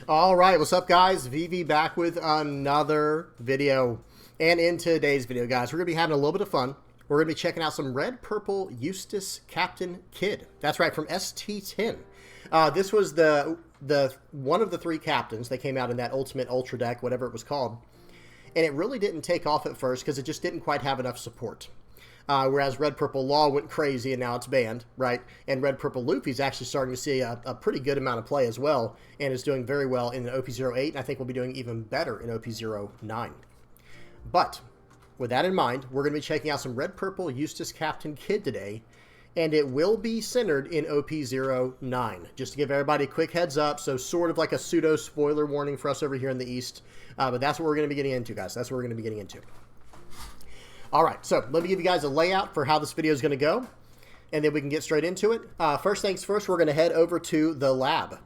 All right, what's up, guys? VV back with another video. And in today's video, guys, we're going to be having a little bit of fun. We're going to be checking out some red purple Eustass Captain Kidd. That's right, from ST-10. This was the one of the three captains that came out in that Ultimate Ultra deck, whatever it was called. And it really didn't take off at first because it just didn't quite have enough support. Whereas Red Purple Law went crazy and now it's banned, right? And Red Purple Luffy is actually starting to see a pretty good amount of play as well and is doing very well in the OP08, and I think we'll be doing even better in OP09. But with that in mind, we're going to be checking out some Red Purple Eustass Captain Kidd today, and it will be centered in OP09. Just to give everybody a quick heads up, so sort of like a pseudo spoiler warning for us over here in the East, but that's what we're going to be getting into, guys. That's what we're going to be getting into. All right, so let me give you guys a layout for how this video is going to go, and then we can get straight into it. First things first, we're going to head over to the lab.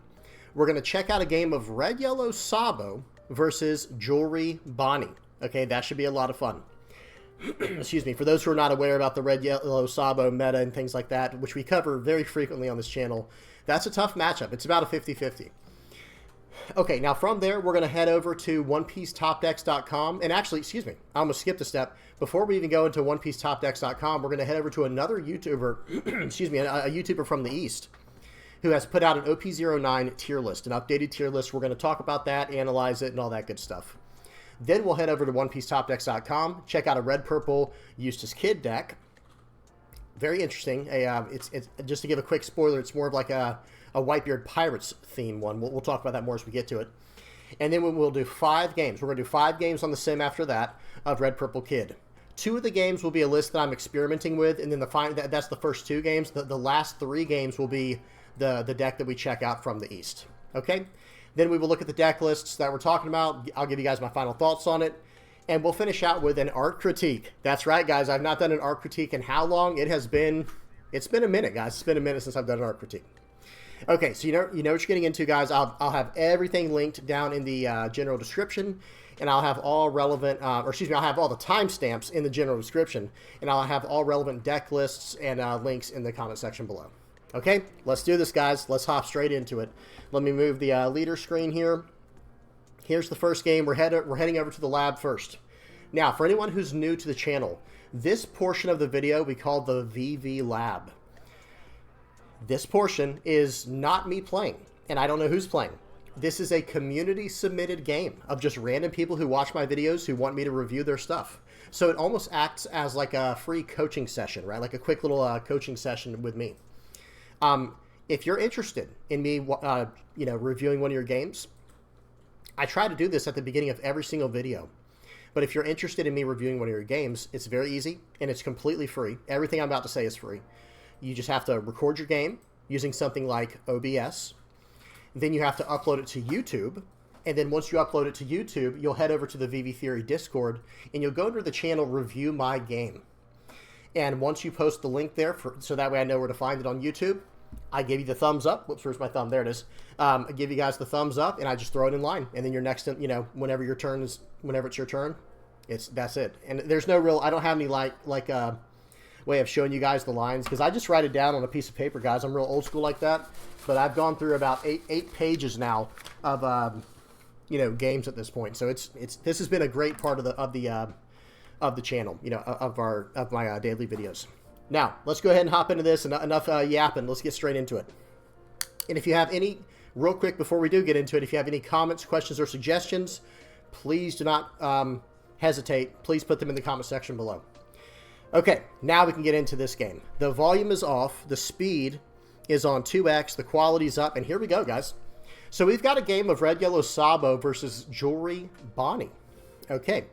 We're going to check out a game of Red Yellow Sabo versus Jewelry Bonney. Okay, that should be a lot of fun. Excuse me. For those who are not aware about the Red Yellow Sabo meta and things like that, which we cover very frequently on this channel, that's a tough matchup. It's about a 50-50. Okay, now from there, we're going to head over to OnePieceTopDecks.com. And actually, excuse me, I almost skipped a step. Before we even go into OnePieceTopDecks.com, we're going to head over to another YouTuber, excuse me, a YouTuber from the East, who has put out an OP09 tier list, an updated tier list. We're going to talk about that, analyze it, and all that good stuff. Then we'll head over to OnePieceTopDecks.com, check out a red-purple Eustass Kidd deck. Very interesting. It's just to give a quick spoiler, it's more of like a Whitebeard Pirates theme one. We'll talk about that more as we get to it. And then we'll do 5 games. We're going to do 5 games on the sim after that of Red Purple Kidd. 2 of the games will be a list that I'm experimenting with, and then that's the first 2 games. The last 3 games will be the deck that we check out from the East. Okay? Then we will look at the deck lists that we're talking about. I'll give you guys my final thoughts on it. And we'll finish out with an art critique. That's right, guys. I've not done an art critique in how long? It's been a minute, guys. It's been a minute since I've done an art critique. Okay, so you know what you're getting into, guys. I'll have everything linked down in the general description, and I'll have all relevant, I'll have all the timestamps in the general description, and I'll have all relevant deck lists and links in the comment section below. Okay, let's do this, guys. Let's hop straight into it. Let me move the leader screen here. Here's the first game. We're heading over to the lab first. Now, for anyone who's new to the channel, this portion of the video we call the VV Lab. This portion is not me playing, and I don't know who's playing. This is a community-submitted game of just random people who watch my videos who want me to review their stuff. So it almost acts as like a free coaching session, right? Like a quick little coaching session with me. If you're interested in me, reviewing one of your games, I try to do this at the beginning of every single video. But if you're interested in me reviewing one of your games, it's very easy, and it's completely free. Everything I'm about to say is free. You just have to record your game using something like OBS. Then you have to upload it to YouTube. And then once you upload it to YouTube, you'll head over to the VV Theory Discord, and you'll go under the channel Review My Game. And once you post the link there, so that way I know where to find it on YouTube, I give you the thumbs up. Whoops, where's my thumb? There it is. I give you guys the thumbs up, and I just throw it in line. And then your next, whenever it's your turn, that's it. And there's no real, I don't have any way of showing you guys the lines, because I just write it down on a piece of paper, guys. I'm real old school like that. But I've gone through about eight pages now of games at this point. So this has been a great part of the channel, of my daily videos. Now, let's go ahead and hop into this. Enough yapping. Let's get straight into it. And if you have any, real quick before we do get into it, if you have any comments, questions, or suggestions, please do not hesitate. Please put them in the comment section below. Okay, now we can get into this game. The volume is off. The speed is on 2x. The quality's up. And here we go, guys. So we've got a game of Red Yellow Sabo versus Jewelry Bonney. Okay.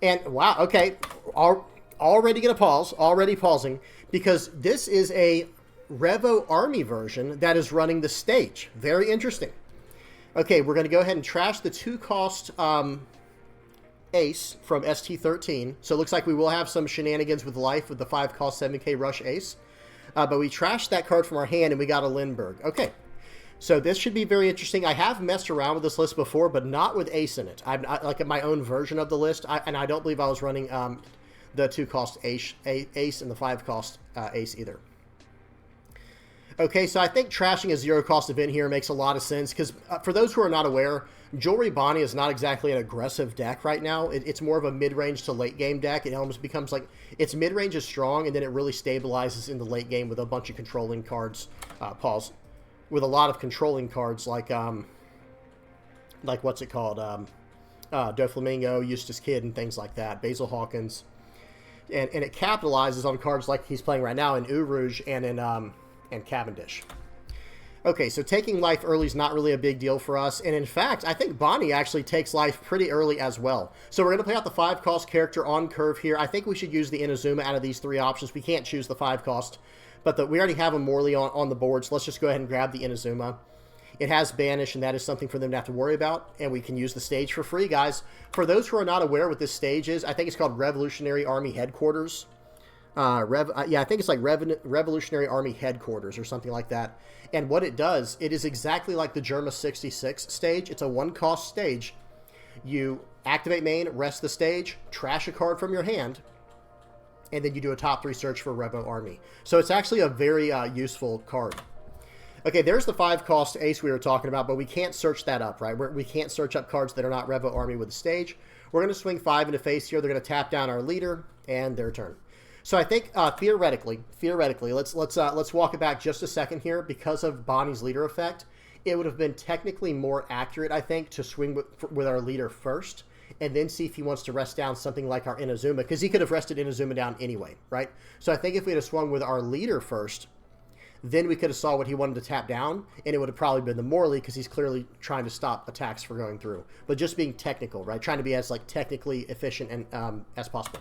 And, wow, okay. Already going to pause. Already pausing. Because this is a Revo Army version that is running the stage. Very interesting. Okay, we're going to go ahead and trash the 2-cost Ace from ST-10. So it looks like we will have some shenanigans with life with the 5-cost 7k Rush Ace. But we trashed that card from our hand and we got a Lindbergh. Okay, so this should be very interesting. I have messed around with this list before, but not with Ace in it. I like my own version of the list, and I don't believe I was running the 2-cost Ace and the 5-cost Ace either. Okay, so I think trashing a zero-cost event here makes a lot of sense, because for those who are not aware, Jewelry Bonney is not exactly an aggressive deck right now. It's more of a mid-range to late-game deck. It almost becomes like, its mid-range is strong, and then it really stabilizes in the late game with a bunch of controlling cards, with a lot of controlling cards like what's it called, Doflamingo, Eustass Kidd, and things like that, Basil Hawkins. And it capitalizes on cards like he's playing right now in Urouge and in and Cavendish. Okay, so taking life early is not really a big deal for us. And in fact, I think Bonney actually takes life pretty early as well. So we're going to play out the 5-cost character on curve here. I think we should use the Inazuma out of these 3 options. We can't choose the 5-cost, but we already have a Morley on the board, so let's just go ahead and grab the Inazuma. It has Banish, and that is something for them to have to worry about, and we can use the stage for free, guys. For those who are not aware what this stage is, I think it's called Revolutionary Army Headquarters. Yeah, I think it's like Revolutionary Army Headquarters or something like that. And what it does, it is exactly like the Germa 66 stage. It's a 1-cost stage. You activate main, rest the stage, trash a card from your hand, and then you do a top 3 search for Revo Army. So it's actually a very useful card. Okay, there's the 5-cost ace we were talking about, but we can't search that up, right? We can't search up cards that are not Revo Army with the stage. We're going to swing 5 into face here. They're going to tap down our leader, and their turn. So I think theoretically, let's walk it back just a second here. Because of Bonney's leader effect, it would have been technically more accurate, I think, to swing with our leader first, and then see if he wants to rest down something like our Inazuma, because he could have rested Inazuma down anyway, right? So I think if we had swung with our leader first, then we could have saw what he wanted to tap down, and it would have probably been the Morley, because he's clearly trying to stop attacks from going through. But just being technical, right? Trying to be as technically efficient and as possible.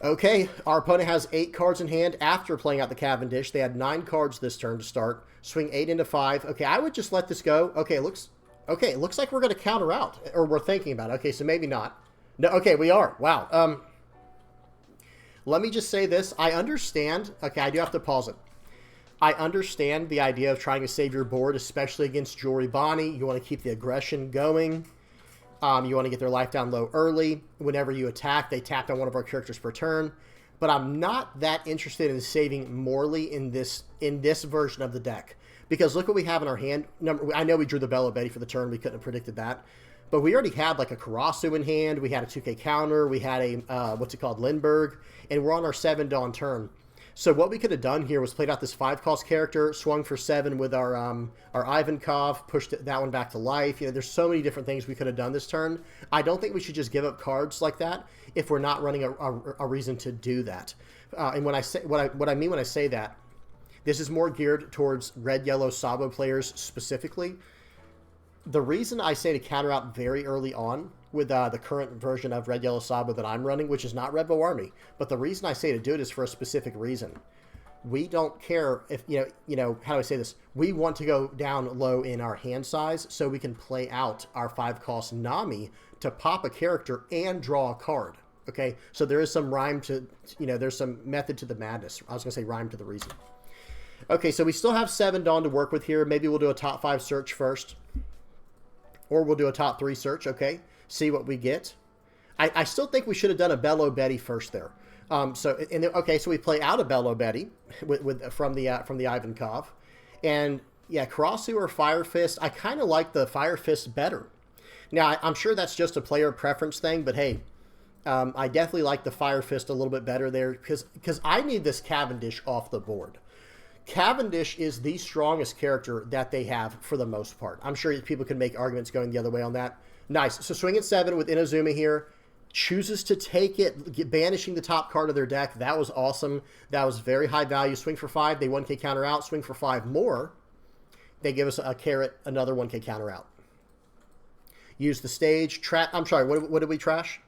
Okay, our opponent has 8 cards in hand after playing out the Cavendish. They had 9 cards this turn to start. Swing 8 into 5. Okay, I would just let this go. Okay, it looks like we're going to counter out, or we're thinking about it. Okay, so maybe not. No, okay, we are. Wow. Let me just say this. I understand. Okay, I do have to pause it. I understand the idea of trying to save your board, especially against Jewelry Bonney. You want to keep the aggression going. You want to get their life down low early. Whenever you attack, they tap on one of our characters per turn. But I'm not that interested in saving Morley in this version of the deck. Because look what we have in our hand. I know we drew the Bello Betty for the turn. We couldn't have predicted that. But we already had like a Karasu in hand. We had a 2K counter. We had a, what's it called, Lindbergh. And we're on our 7 Dawn turn. So what we could have done here was played out this 5-cost character, swung for 7 with our Ivankov, pushed that one back to life. You know, there's so many different things we could have done this turn. I don't think we should just give up cards like that if we're not running a reason to do that. And when I say what I mean when I say that, this is more geared towards red-yellow Sabo players specifically. The reason I say to counter out very early on with the current version of Red Yellow Sabo that I'm running, which is not Revo Army, but the reason I say to do it is for a specific reason. We don't care if, you know, how do I say this? We want to go down low in our hand size so we can play out our 5-cost Nami to pop a character and draw a card. Okay, so there is some rhyme to, you know, there's some method to the madness. I was going to say rhyme to the reason. Okay, so we still have 7 Dawn to work with here. Maybe we'll do a top 5 search first. Or we'll do a top 3 search, okay? See what we get. I still think we should have done a Bello Betty first there. So we play out a Bello Betty from the Ivankov. And yeah, Karasu or Fire Fist, I kind of like the Fire Fist better. Now, I'm sure that's just a player preference thing, but hey, I definitely like the Fire Fist a little bit better there because I need this Cavendish off the board. Cavendish is the strongest character that they have for the most part. I'm sure people can make arguments going the other way on that. Nice. So swing at 7 with Inazuma here. Chooses to take it, banishing the top card of their deck. That was awesome. That was very high value. Swing for 5. They 1K counter out. Swing for 5 more. They give us a carrot, another 1K counter out. Use the stage. I'm sorry, what did we trash?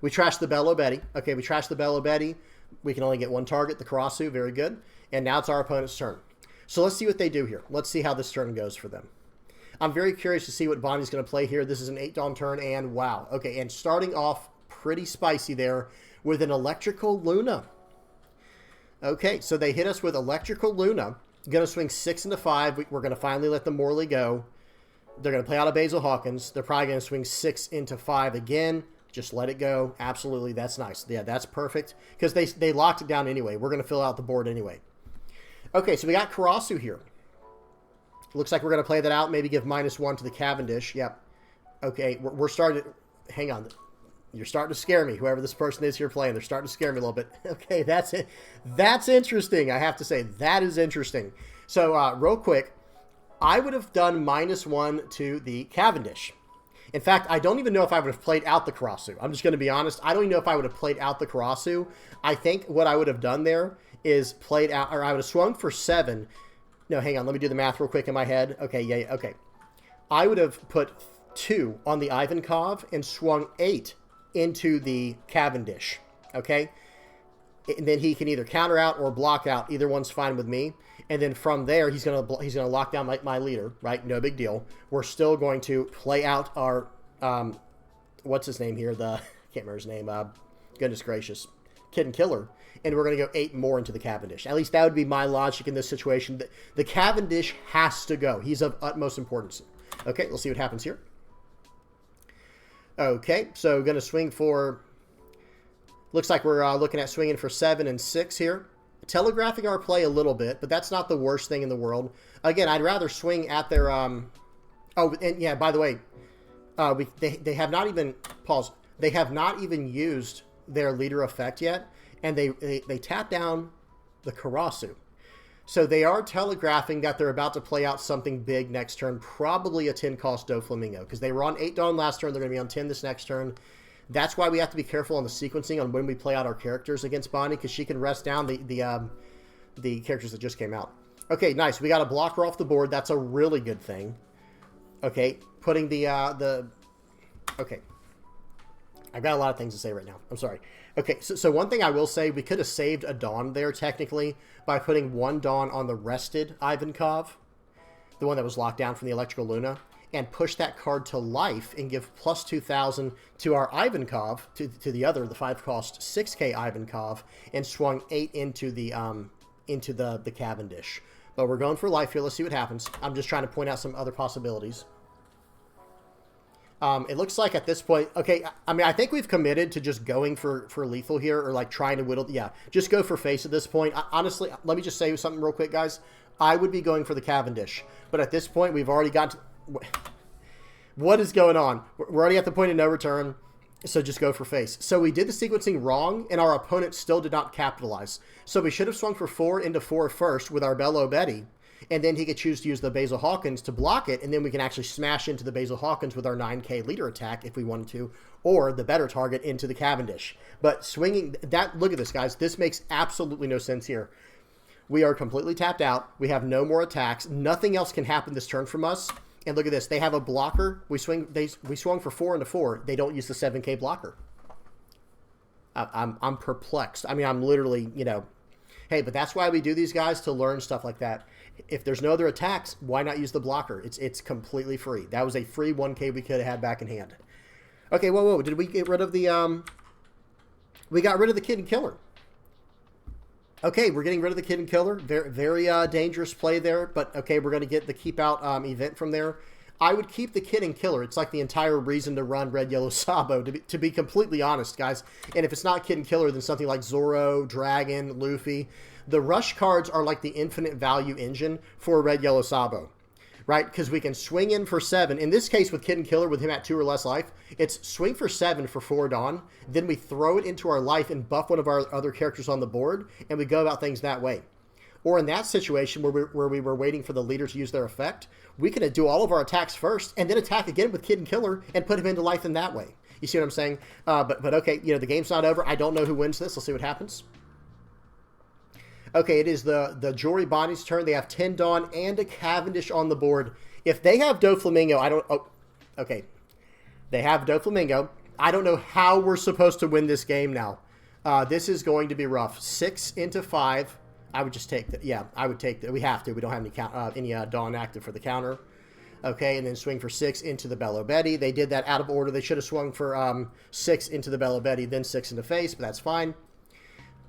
We trashed the Bello Betty. Okay, we trashed the Bello Betty. We can only get 1 target, the Karasu. Very good. And now it's our opponent's turn. So let's see what they do here. Let's see how this turn goes for them. I'm very curious to see what Bonney's going to play here. This is an 8 Dawn turn, and wow. Okay, and starting off pretty spicy there with an Electrical Luna. Okay, so they hit us with Electrical Luna. Going to swing 6 into 5. We're going to finally let the Morley go. They're going to play out a Basil Hawkins. They're probably going to swing 6 into 5 again. Just let it go. Absolutely, that's nice. Yeah, that's perfect because they locked it down anyway. We're going to fill out the board anyway. Okay, so we got Karasu here. Looks like we're going to play that out. Maybe give -1 to the Cavendish. Yep. Okay, we're starting to... Hang on. You're starting to scare me. Whoever this person is here playing, they're starting to scare me a little bit. Okay, that's it. That's interesting, I have to say. That is interesting. So, real quick, I would have done -1 to the Cavendish. In fact, I don't even know if I would have played out the Karasu. I'm just going to be honest. I don't even know if I would have played out the Karasu. I think what I would have done there is played out... Or I would have swung for 7... No, hang on. Let me do the math real quick in my head. Okay, yeah, okay. I would have put 2 on the Ivankov and swung 8 into the Cavendish. Okay? And then he can either counter out or block out. Either one's fine with me. And then from there, he's gonna lock down my leader, right? No big deal. We're still going to play out our what's his name here? I can't remember his name. Goodness gracious, Kidd and Killer. And we're going to go 8 more into the Cavendish. At least that would be my logic in this situation. The Cavendish has to go. He's of utmost importance. Okay, let's see what happens here. Okay, so going to swing for... Looks like we're looking at swinging for 7 and 6 here. Telegraphing our play a little bit, but that's not the worst thing in the world. Again, I'd rather swing at their... Oh, and yeah, by the way, they have not even... Pause. They have not even used their leader effect yet. And they tap down the Karasu. So they are telegraphing that they're about to play out something big next turn. Probably a 10-cost Doflamingo. Because they were on 8 Dawn last turn. They're going to be on 10 this next turn. That's why we have to be careful on the sequencing on when we play out our characters against Bonney. Because she can rest down the characters that just came out. Okay, nice. We got a blocker off the board. That's a really good thing. Okay, putting the... Okay. I've got a lot of things to say right now. I'm sorry. Okay, so one thing I will say, we could have saved a Dawn there, technically, by putting 1 Dawn on the rested Ivankov, the one that was locked down from the Electrical Luna, and push that card to life and give plus 2,000 to our Ivankov, to the other, the 5-cost 6K Ivankov, and swung 8 into the Cavendish. But we're going for life here. Let's see what happens. I'm just trying to point out some other possibilities. It looks like at this point, okay, I mean, I think we've committed to just going for lethal here, or like trying to whittle, yeah, just go for face at this point. Honestly, let me just say something real quick, guys. I would be going for the Cavendish, but at this point, we've already got to, what is going on? We're already at the point of no return, so just go for face. So we did the sequencing wrong, and our opponent still did not capitalize. So we should have swung for 4 into 4 first with our Bello Betty, and then he could choose to use the Basil Hawkins to block it, and then we can actually smash into the Basil Hawkins with our 9K leader attack if we wanted to, or the better target into the Cavendish. But swinging that, look at this, guys. This makes absolutely no sense here. We are completely tapped out. We have no more attacks. Nothing else can happen this turn from us. And look at this. They have a blocker. We swung for 4 into 4. They don't use the 7K blocker. I'm perplexed. I mean, I'm literally, you know, hey, but that's why we do these, guys, to learn stuff like that. If there's no other attacks, why not use the blocker? It's completely free. That was a free 1K we could have had back in hand. Okay, whoa. Did we get rid of the... We got rid of the Kidd and Killer. Okay, we're getting rid of the Kidd and Killer. Very, very dangerous play there. But, okay, we're going to get the Keep Out event from there. I would keep the Kidd and Killer. It's like the entire reason to run Red, Yellow, Sabo, to be completely honest, guys. And if it's not Kidd and Killer, then something like Zoro, Dragon, Luffy. The rush cards are like the infinite value engine for Red, Yellow, Sabo, right? Because we can swing in for 7. In this case, with Kidd and Killer, with him at 2 or less life, it's swing for 7 for 4 Dawn. Then we throw it into our life and buff one of our other characters on the board, and we go about things that way. Or in that situation where we were waiting for the leader to use their effect, we can do all of our attacks first and then attack again with Kidd and Killer and put him into life in that way. You see what I'm saying? But okay, you know, the game's not over. I don't know who wins this. Let's see what happens. Okay, it is the Jory Bonney's turn. They have 10 Dawn and a Cavendish on the board. If they have Doflamingo, I don't... Oh, okay. They have Doflamingo. I don't know how we're supposed to win this game now. This is going to be rough. 6 into 5. I would just take that. Yeah, I would take that. We have to. We don't have any Dawn active for the counter. Okay, and then swing for 6 into the Bello Betty. They did that out of order. They should have swung for 6 into the Bello Betty, then 6 into face, but that's fine.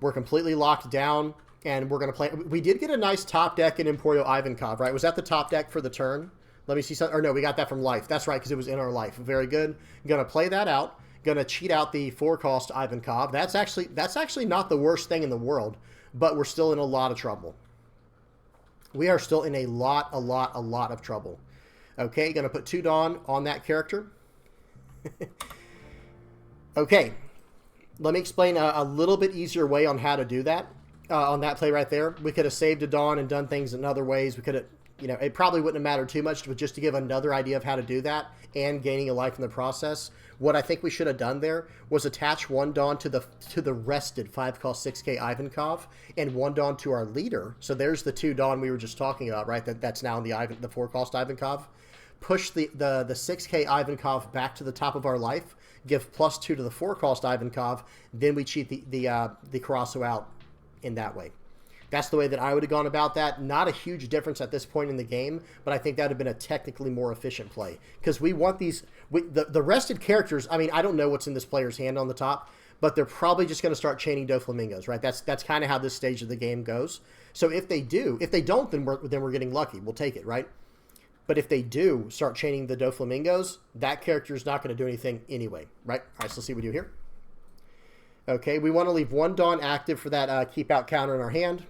We're completely locked down, and we're going to play. We did get a nice top deck in Emporio Ivankov, right? Was that the top deck for the turn? Let me see something. Or no, we got that from life. That's right, because it was in our life. Very good. Going to play that out. Going to cheat out the 4-cost Ivankov. That's actually not the worst thing in the world, but we're still in a lot of trouble. we are still in a lot of trouble. Okay, going to put 2 Dawn on that character. Okay, let me explain a little bit easier way on how to do that. On that play right there, we could have saved a Dawn and done things in other ways. We could have, you know, it probably wouldn't have mattered too much, but just to give another idea of how to do that and gaining a life in the process. What I think we should have done there was attach 1 Dawn to the rested 5-cost 6K Ivankov and 1 Dawn to our leader. So there's the 2 Dawn we were just talking about, right? That's now in the 4-cost Ivankov. Push the 6K Ivankov back to the top of our life. Give +2 to the 4-cost Ivankov. Then we cheat the Karasu out in that way. That's the way that I would have gone about that. Not a huge difference at this point in the game, but I think that would have been a technically more efficient play. Because we want these... the rested characters, I mean, I don't know what's in this player's hand on the top, but they're probably just going to start chaining Doflamingos, right? That's kind of how this stage of the game goes. So if they do, if they don't, then we're getting lucky. We'll take it, right? But if they do start chaining the Doflamingos, that character is not going to do anything anyway, right? All right, so let's see what we do here. Okay, we want to leave 1 Dawn active for that keep out counter in our hand.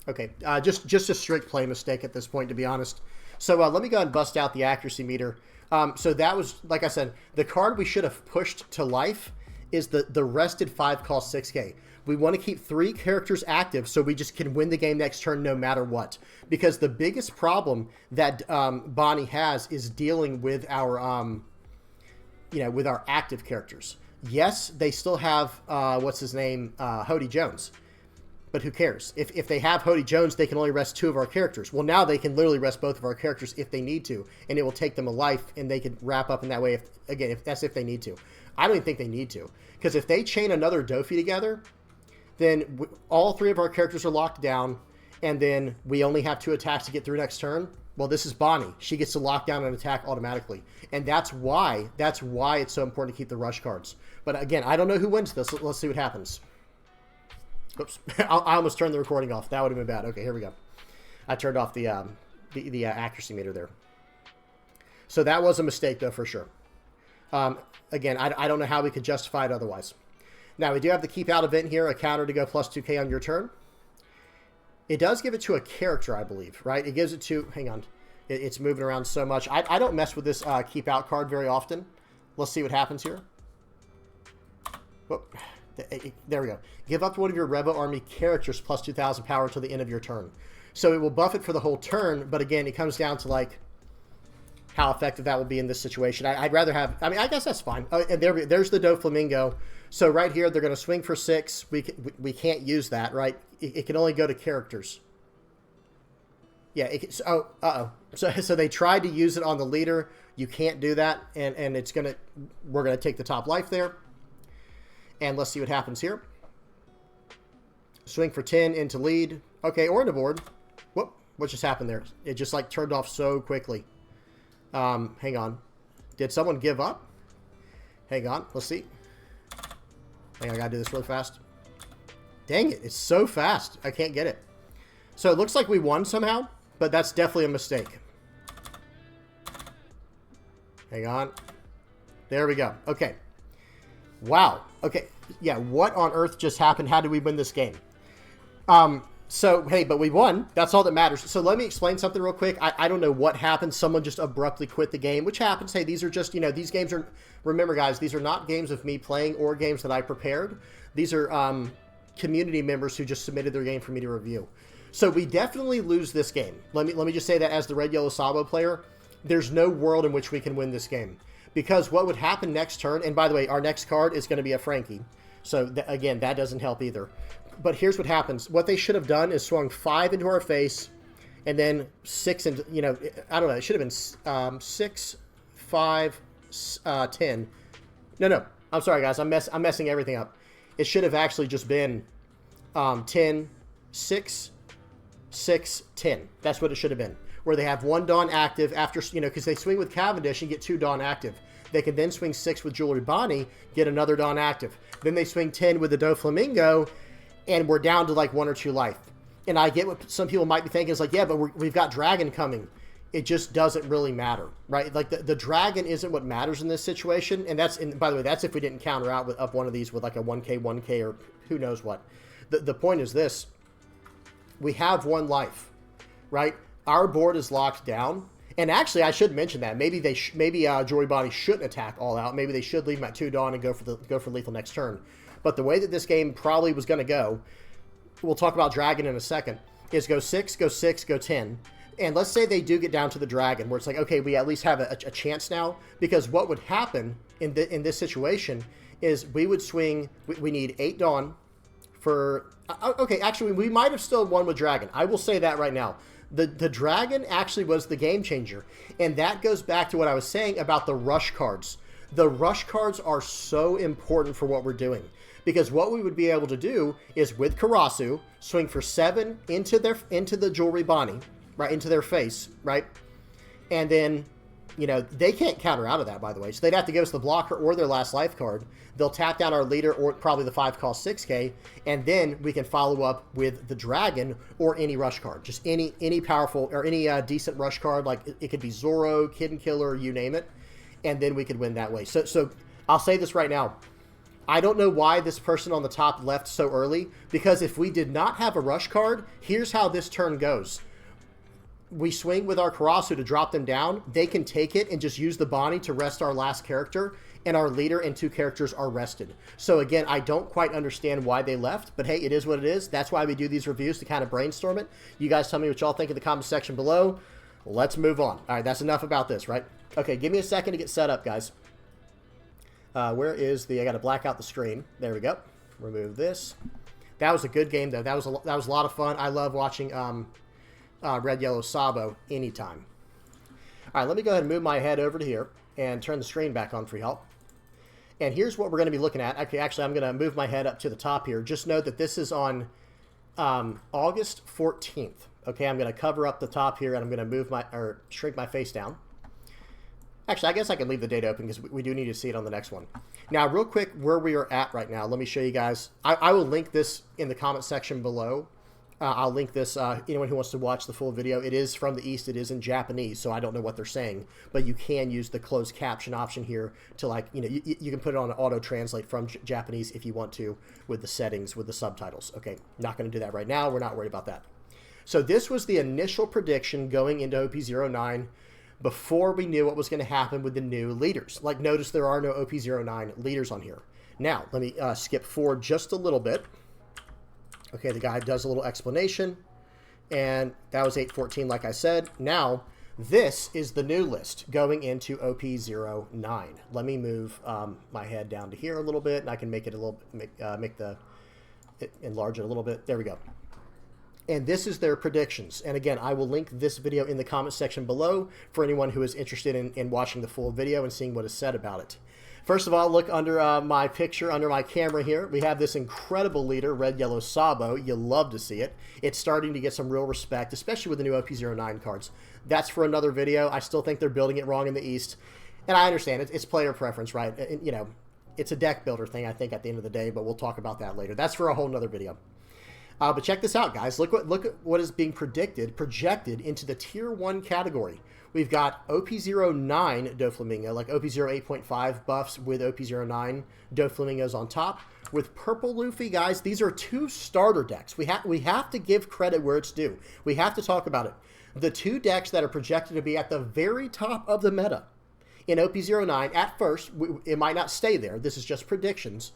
Okay, just a strict play mistake at this point, to be honest. So let me go ahead and bust out the accuracy meter. So that was, like I said, the card we should have pushed to life is the rested 5-cost 6K. We want to keep 3 characters active so we just can win the game next turn no matter what. Because the biggest problem that Bonney has is dealing with our, with our active characters. Yes, they still have, what's his name, Hody Jones. But who cares? If they have Hody Jones, they can only rest 2 of our characters. Well, now they can literally rest both of our characters if they need to, and it will take them a life, and they could wrap up in that way. If they need to. I don't even think they need to, because if they chain another Dofi together, then all 3 of our characters are locked down, and then we only have 2 attacks to get through next turn. Well, this is Bonney. She gets to lock down an attack automatically, and that's why it's so important to keep the rush cards. But again, I don't know who wins this. Let's see what happens. Oops, I almost turned the recording off. That would have been bad. Okay, here we go. I turned off the accuracy meter there. So that was a mistake, though, for sure. Again, I don't know how we could justify it otherwise. Now, we do have the keep out event here, a counter to go +2K on your turn. It does give it to a character, I believe, right? It gives it to... Hang on. It's moving around so much. I don't mess with this keep out card very often. Let's see what happens here. Whoop. There we go. Give up to one of your Revo Army characters +2,000 power until the end of your turn. So it will buff it for the whole turn, but again, it comes down to, like, how effective that will be in this situation. I'd rather have... I mean, I guess that's fine. Oh, and there's the Doflamingo. So right here, they're going to swing for 6. We can't use that, right? It can only go to characters. Yeah, it can, So they tried to use it on the leader. You can't do that, and it's going to... We're going to take the top life there. And let's see what happens here. Swing for 10 into lead. Okay, or into board. Whoop, what just happened there? It just, like, turned off so quickly. Hang on. Did someone give up? Hang on, let's see. Hang on, I gotta do this really fast. Dang it, it's so fast. I can't get it. So it looks like we won somehow, but that's definitely a mistake. Hang on. There we go. Okay. Wow. Okay. Yeah, what on earth just happened? How did we win this game? So, hey, but we won. That's all that matters. So let me explain something real quick. I don't know what happened. Someone just abruptly quit the game, which happens. Hey, these are just, these games are... Remember, guys, these are not games of me playing or games that I prepared. These are community members who just submitted their game for me to review. So we definitely lose this game. Let me just say that as the Red Yellow Sabo player, there's no world in which we can win this game. Because what would happen next turn, and by the way, our next card is going to be a Frankie. So, again, that doesn't help either. But here's what happens. What they should have done is swung 5 into our face, and then 6 into, I don't know, it should have been 6, 5, 10. No, I'm sorry, guys. I'm messing everything up. It should have actually just been 10, 6, 6, 10. That's what it should have been. Where they have 1 Dawn active after, because they swing with Cavendish and get 2 Dawn active. They can then swing 6 with Jewelry Bonney, get another Dawn active. Then they swing 10 with the Doflamingo, and we're down to like 1 or 2 life. And I get what some people might be thinking. It's like, yeah, but we've got Dragon coming. It just doesn't really matter, right? Like the Dragon isn't what matters in this situation. And by the way, that's if we didn't counter out with up one of these with like a 1K, or who knows what. The point is this. We have 1 life. right? Our board is locked down. And actually, I should mention that. Maybe Jory Bonney shouldn't attack all out. Maybe they should leave him at 2 Dawn and go for lethal next turn. But the way that this game probably was going to go, we'll talk about Dragon in a second, is go 6, go 6, go 10. And let's say they do get down to the Dragon, where it's like, okay, we at least have a chance now. Because what would happen in this situation is we would swing, we need 8 Dawn for... Okay, actually, we might have still won with Dragon. I will say that right now. The Dragon actually was the game changer. And that goes back to what I was saying about the rush cards. The rush cards are so important for what we're doing. Because what we would be able to do is, with Karasu, swing for 7 into the Jory Bonney, right, into their face, right? And then, you know, they can't counter out of that, by the way. So they'd have to give us the blocker or their last life card. They'll tap down our leader or probably the 5-cost 6K, and then we can follow up with the Dragon or any rush card. Just any powerful or any decent rush card. Like it could be Zoro, Kid Killer, you name it. And then we could win that way. So I'll say this right now. I don't know why this person on the top left so early, because if we did not have a rush card, here's how this turn goes. We swing with our Karasu to drop them down. They can take it and just use the Bonney to rest our last character, and our leader and 2 characters are rested. So again, I don't quite understand why they left, but hey, it is what it is. That's why we do these reviews, to kind of brainstorm it. You guys tell me what y'all think in the comment section below. Let's move on. All right, that's enough about this, right? Okay, give me a second to get set up, guys. Where is I got to black out the screen. There we go. Remove this. That was a good game, though. That was a lot of fun. I love watching Red Yellow Sabo anytime. All right, let me go ahead and move my head over to here and turn the screen back on for y'all. And here's what we're going to be looking at. Okay, actually, I'm going to move my head up to the top here. Just note that this is on August 14th. Okay, I'm going to cover up the top here, and I'm going to shrink my face down. Actually, I guess I can leave the date open because we do need to see it on the next one. Now, real quick, where we are at right now, let me show you guys. I will link this in the comment section below. I'll link this, anyone who wants to watch the full video. It is from the East. It is in Japanese, so I don't know what they're saying. But you can use the closed caption option here to, like, you know, you can put it on an auto-translate from Japanese if you want to with the settings, with the subtitles. Okay, not going to do that right now. We're not worried about that. So this was the initial prediction going into OP09 before we knew what was going to happen with the new leaders. Like, notice there are no OP09 leaders on here. Now, let me skip forward just a little bit. Okay, the guy does a little explanation, and that was 814, like I said. Now, this is the new list going into OP09. Let me move my head down to here a little bit, and I can make it a little, enlarge it a little bit. There we go. And this is their predictions. And again, I will link this video in the comment section below for anyone who is interested in watching the full video and seeing what is said about it. First of all, look under my picture, under my camera here. We have this incredible leader, Red Yellow Sabo. You love to see it. It's starting to get some real respect, especially with the new OP09 cards. That's for another video. I still think they're building it wrong in the East. And I understand it's player preference, right? And, you know, it's a deck builder thing, I think, at the end of the day, but we'll talk about that later. That's for a whole nother video. But check this out, guys. Look at what is being projected into the Tier 1 category. We've got OP09 Doflamingo, like OP08.5 buffs with OP09 Doflamingos on top. With Purple Luffy, guys, these are 2 starter decks. We have to give credit where it's due. We have to talk about it. The 2 decks that are projected to be at the very top of the meta in OP09, at first, it might not stay there. This is just predictions.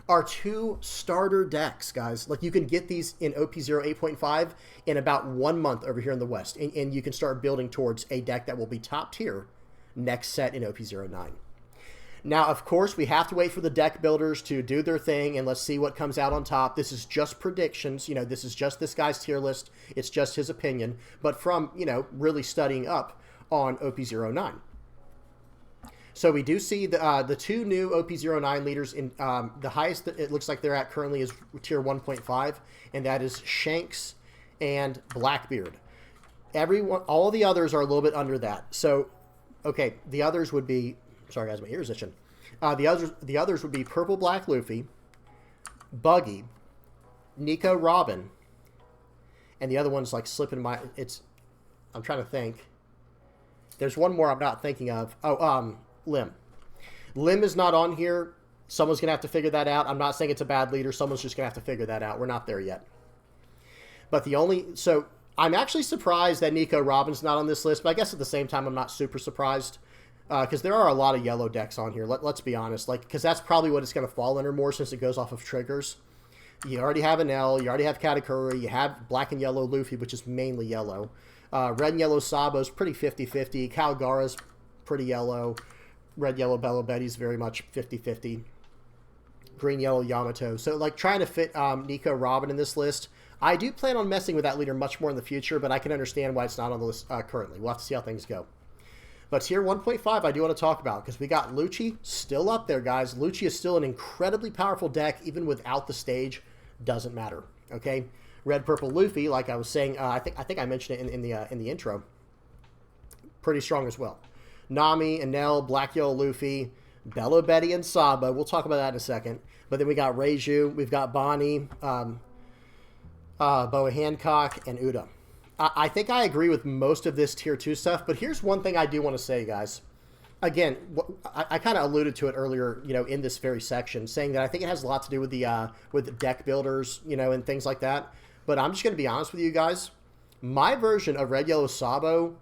Are 2 starter decks, guys. Like, you can get these in OP08.5 in about 1 month over here in the West, and you can start building towards a deck that will be top tier next set in OP09. Now, of course, we have to wait for the deck builders to do their thing, and let's see what comes out on top. This is just predictions. You know, this is just this guy's tier list. It's just his opinion, but from, you know, really studying up on OP09. So we do see the 2 new OP09 leaders. In the highest that it looks like they're at currently is tier 1.5, and that is Shanks and Blackbeard. All the others are a little bit under that. So, okay, the others would be, sorry guys, my ears itching. The others would be Purple Black Luffy, Buggy, Nico Robin, and the other one's like slipping my. I'm trying to think. There's one more I'm not thinking of. Oh, Lim. Lim is not on here. Someone's going to have to figure that out. I'm not saying it's a bad leader. Someone's just going to have to figure that out. We're not there yet. But so I'm actually surprised that Nico Robin's not on this list, but I guess at the same time, I'm not super surprised. Because there are a lot of yellow decks on here, let's be honest. Like, because that's probably what it's going to fall under more since it goes off of triggers. You already have an L, you already have Katakuri, you have black and yellow Luffy, which is mainly yellow. Red and yellow Sabo's pretty 50-50. Calgara's pretty yellow. Red, yellow Belobetti's very much 50-50. Green, yellow Yamato. So, like, trying to fit Nico Robin in this list. I do plan on messing with that leader much more in the future, but I can understand why it's not on the list currently. We'll have to see how things go. But tier 1.5 I do want to talk about, because we got Lucci still up there, guys. Lucci is still an incredibly powerful deck, even without the stage. Doesn't matter, okay? Red, purple Luffy, like I was saying, I think I mentioned it in the intro. Pretty strong as well. Nami, Enel, black, yellow Luffy, Belobetti, and Sabo. We'll talk about that in a second. But then we got Reiju, we've got Bonney, Boa Hancock, and Uda. I think I agree with most of this tier 2 stuff, but here's one thing I do want to say, guys. Again, I kind of alluded to it earlier, you know, in this very section, saying that I think it has a lot to do with the deck builders, you know, and things like that. But I'm just going to be honest with you guys. My version of Red Yellow Sabo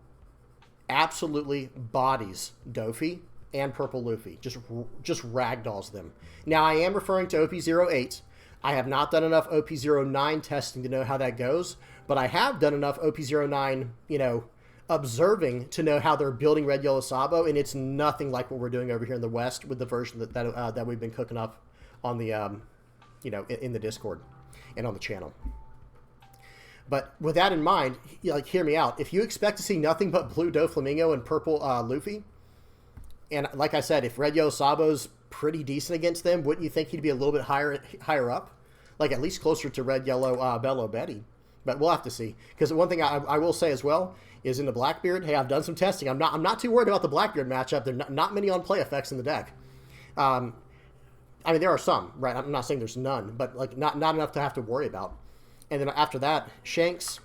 absolutely bodies Dofi and Purple Luffy. Just ragdolls them. Now, I am referring to OP08. I have not done enough OP09 testing to know how that goes, but I have done enough OP09, you know, observing to know how they're building Red Yellow Sabo, and it's nothing like what we're doing over here in the West with the version that we've been cooking up on the, you know, in the Discord and on the channel. But with that in mind, like, hear me out. If you expect to see nothing but blue Doflamingo and purple Luffy, and like I said, if Red Yellow Sabo's pretty decent against them, wouldn't you think he'd be a little bit higher up? Like, at least closer to Red Yellow Belobetti. But we'll have to see. Because one thing I will say as well is in the Blackbeard, hey, I've done some testing. I'm not too worried about the Blackbeard matchup. There are not many on-play effects in the deck. I mean, there are some, right? I'm not saying there's none, but like not enough to have to worry about. And then after that, Shanks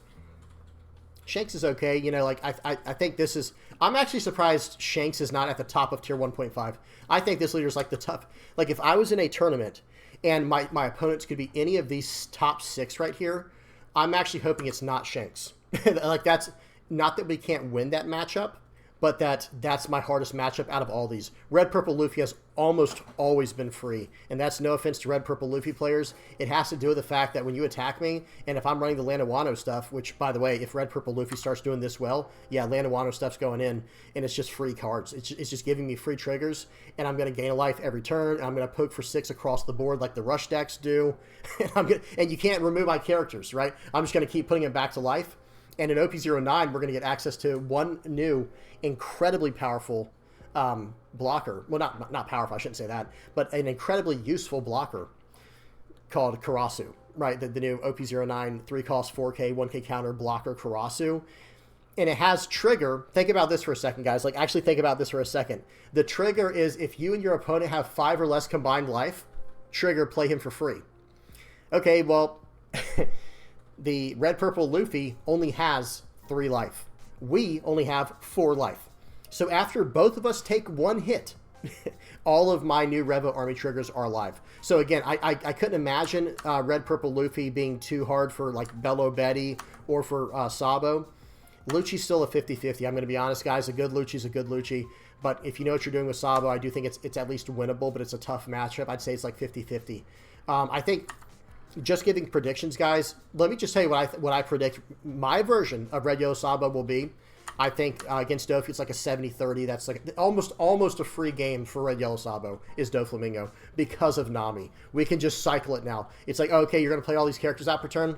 is okay. You know, like, I think this is... I'm actually surprised Shanks is not at the top of tier 1.5. I think this leader is like the tough... Like, if I was in a tournament and my opponents could be any of these top 6 right here, I'm actually hoping it's not Shanks. Like, that's... Not that we can't win that matchup, but that's my hardest matchup out of all these. Red Purple Luffy has almost always been free, and that's no offense to Red Purple Luffy players. It has to do with the fact that when you attack me, and if I'm running the Lanaguano stuff, which, by the way, if Red Purple Luffy starts doing this well, yeah, Lanaguano stuff's going in, and it's just free cards. It's just giving me free triggers, and I'm going to gain a life every turn, and I'm going to poke for 6 across the board like the Rush decks do, and you can't remove my characters, right? I'm just going to keep putting it back to life. And in OP09, we're going to get access to one new, incredibly powerful blocker. Well, not powerful, I shouldn't say that, but an incredibly useful blocker called Karasu, right? The new OP09 3-cost 4K, 1K counter blocker Karasu. And it has trigger. Think about this for a second, guys. Like, actually think about this for a second. The trigger is if you and your opponent have 5 or less combined life, trigger, play him for free. Okay, well... The Red Purple Luffy only has 3 life. We only have 4 life. So after both of us take 1 hit, all of my new Revo Army triggers are alive. So again, I couldn't imagine Red Purple Luffy being too hard for like Belobetti or for Sabo. Lucci's still a 50-50. I'm going to be honest, guys. A good Lucci's a good Lucci. But if you know what you're doing with Sabo, I do think it's at least winnable, but it's a tough matchup. I'd say it's like 50-50. I think... Just giving predictions, guys, let me just tell you what I predict my version of Red Yellow Sabo will be. I think against Dofi, it's like a 70-30. That's like almost a free game for Red Yellow Sabo is Doflamingo because of Nami. We can just cycle it now. It's like, okay, you're going to play all these characters out per turn.